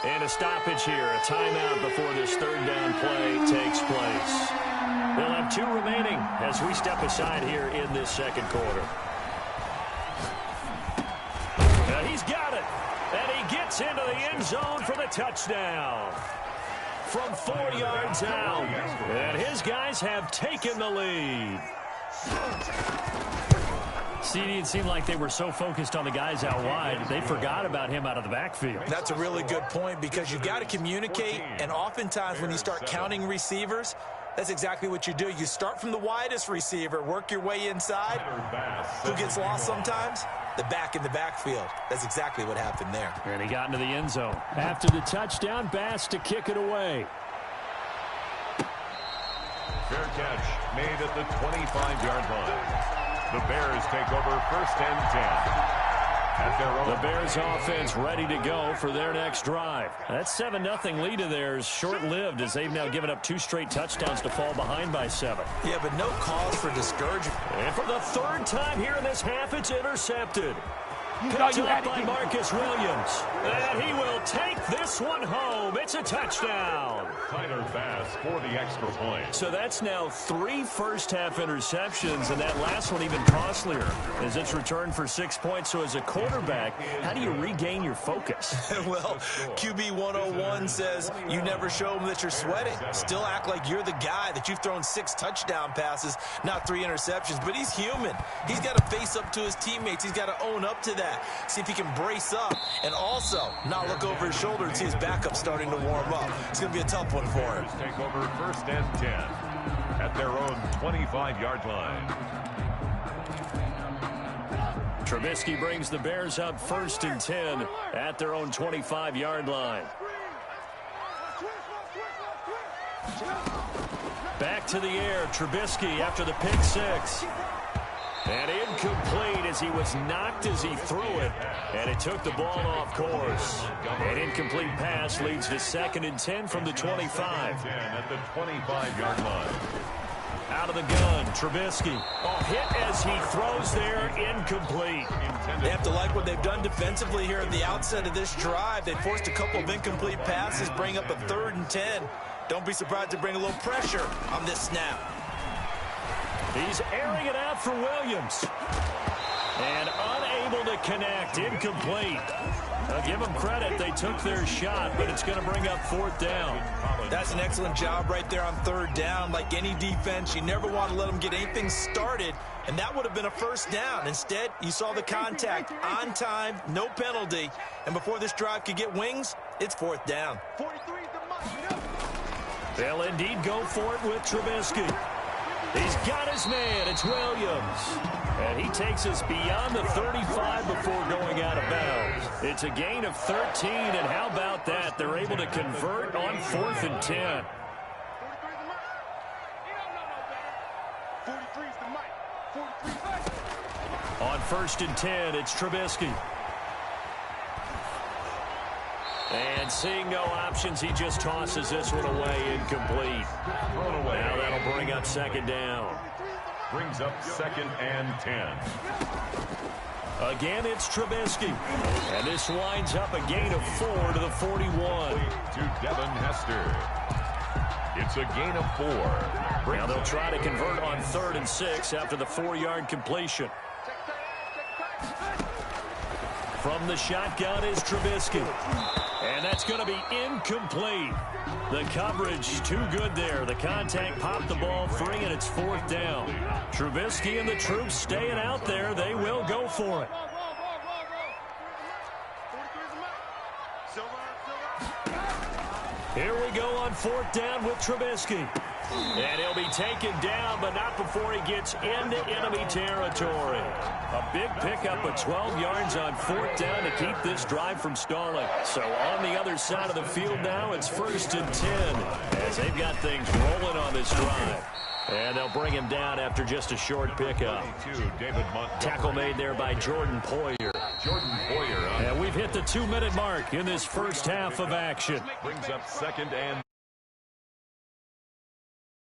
7. And a stoppage here. A timeout before this 3rd down play takes place. They'll have 2 remaining as we step aside here in this 2nd quarter. He's got it, and he gets into the end zone for the touchdown. From 4 yards out, and his guys have taken the lead. CD, it seemed like they were so focused on the guys out wide, they forgot about him out of the backfield. That's a really good point because you've got to communicate, and oftentimes when you start counting receivers, that's exactly what you do. You start from the widest receiver, work your way inside. Who gets lost sometimes? The back in the backfield. That's exactly what happened there. And he got into the end zone. After the touchdown, Bass to kick it away. Fair catch made at the 25-yard line. The Bears take over 1st and 10. At their own. The Bears offense ready to go for their next drive. That 7-0 lead of theirs short-lived as they've now given up 2 straight touchdowns to fall behind by 7. Yeah, but no cause for discouragement. And for the 3rd time here in this half, it's intercepted. Picked up by Marcus Williams. And he will take this one home. It's a touchdown. Tyler Bass for the extra point. So that's now 3 first-half interceptions, and that last one even costlier as it's returned for 6 points. So as a quarterback, how do you regain your focus? Well, QB 101 says you never show them that you're sweating. Still act like you're the guy, that you've thrown 6 touchdown passes, not 3 interceptions. But he's human. He's got to face up to his teammates. He's got to own up to that. See if he can brace up and also not look over his shoulder and see his backup starting to warm up. It's going to be a tough one for him. Take over first and 10 at their own 25-yard line. Trubisky brings the Bears up first and 10 at their own 25-yard line. Back to the air, Trubisky after the pick 6. And incomplete as he was knocked as he threw it. And it took the ball off course. An incomplete pass leads to 2nd and 10 from the 25. At the 25-yard line. Out of the gun, Trubisky. Oh, hit as he throws there, incomplete. They have to like what they've done defensively here at the outset of this drive. They forced a couple of incomplete passes, bring up a 3rd and 10. Don't be surprised to bring a little pressure on this snap. He's airing it out for Williams. And unable to connect, incomplete. I'll give them credit, they took their shot, but it's going to bring up 4th down. That's an excellent job right there on 3rd down. Like any defense, you never want to let them get anything started, and that would have been a 1st down. Instead, you saw the contact on time, no penalty, and before this drive could get wings, it's 4th down. They'll indeed go for it with Trubisky. He's got his man. It's Williams. And he takes us beyond the 35 before going out of bounds. It's a gain of 13, and how about that? They're able to convert on 4th and 10. On 1st and 10, it's Trubisky. And seeing no options, he just tosses this one away, incomplete. Thrown away. Now that'll bring up 2nd down. Brings up 2nd and 10. Again, it's Trubisky. And this winds up a gain of 4 to the 41. To Devin Hester. It's a gain of 4. Now they'll try to convert on 3rd and 6 after the 4-yard completion. From the shotgun is Trubisky. And that's going to be incomplete. The coverage too good there. The contact popped the ball free, and it's 4th down. Trubisky and the troops staying out there. They will go for it. Here we go on 4th down with Trubisky. And he'll be taken down, but not before he gets into enemy territory. A big pickup of 12 yards on 4th down to keep this drive from stalling. So on the other side of the field now, it's 1st and 10 as they've got things rolling on this drive. And they'll bring him down after just a short pickup. Tackle made there by Jordan Poyer. And we've hit the 2-minute mark in this first half of action. Brings up 2nd and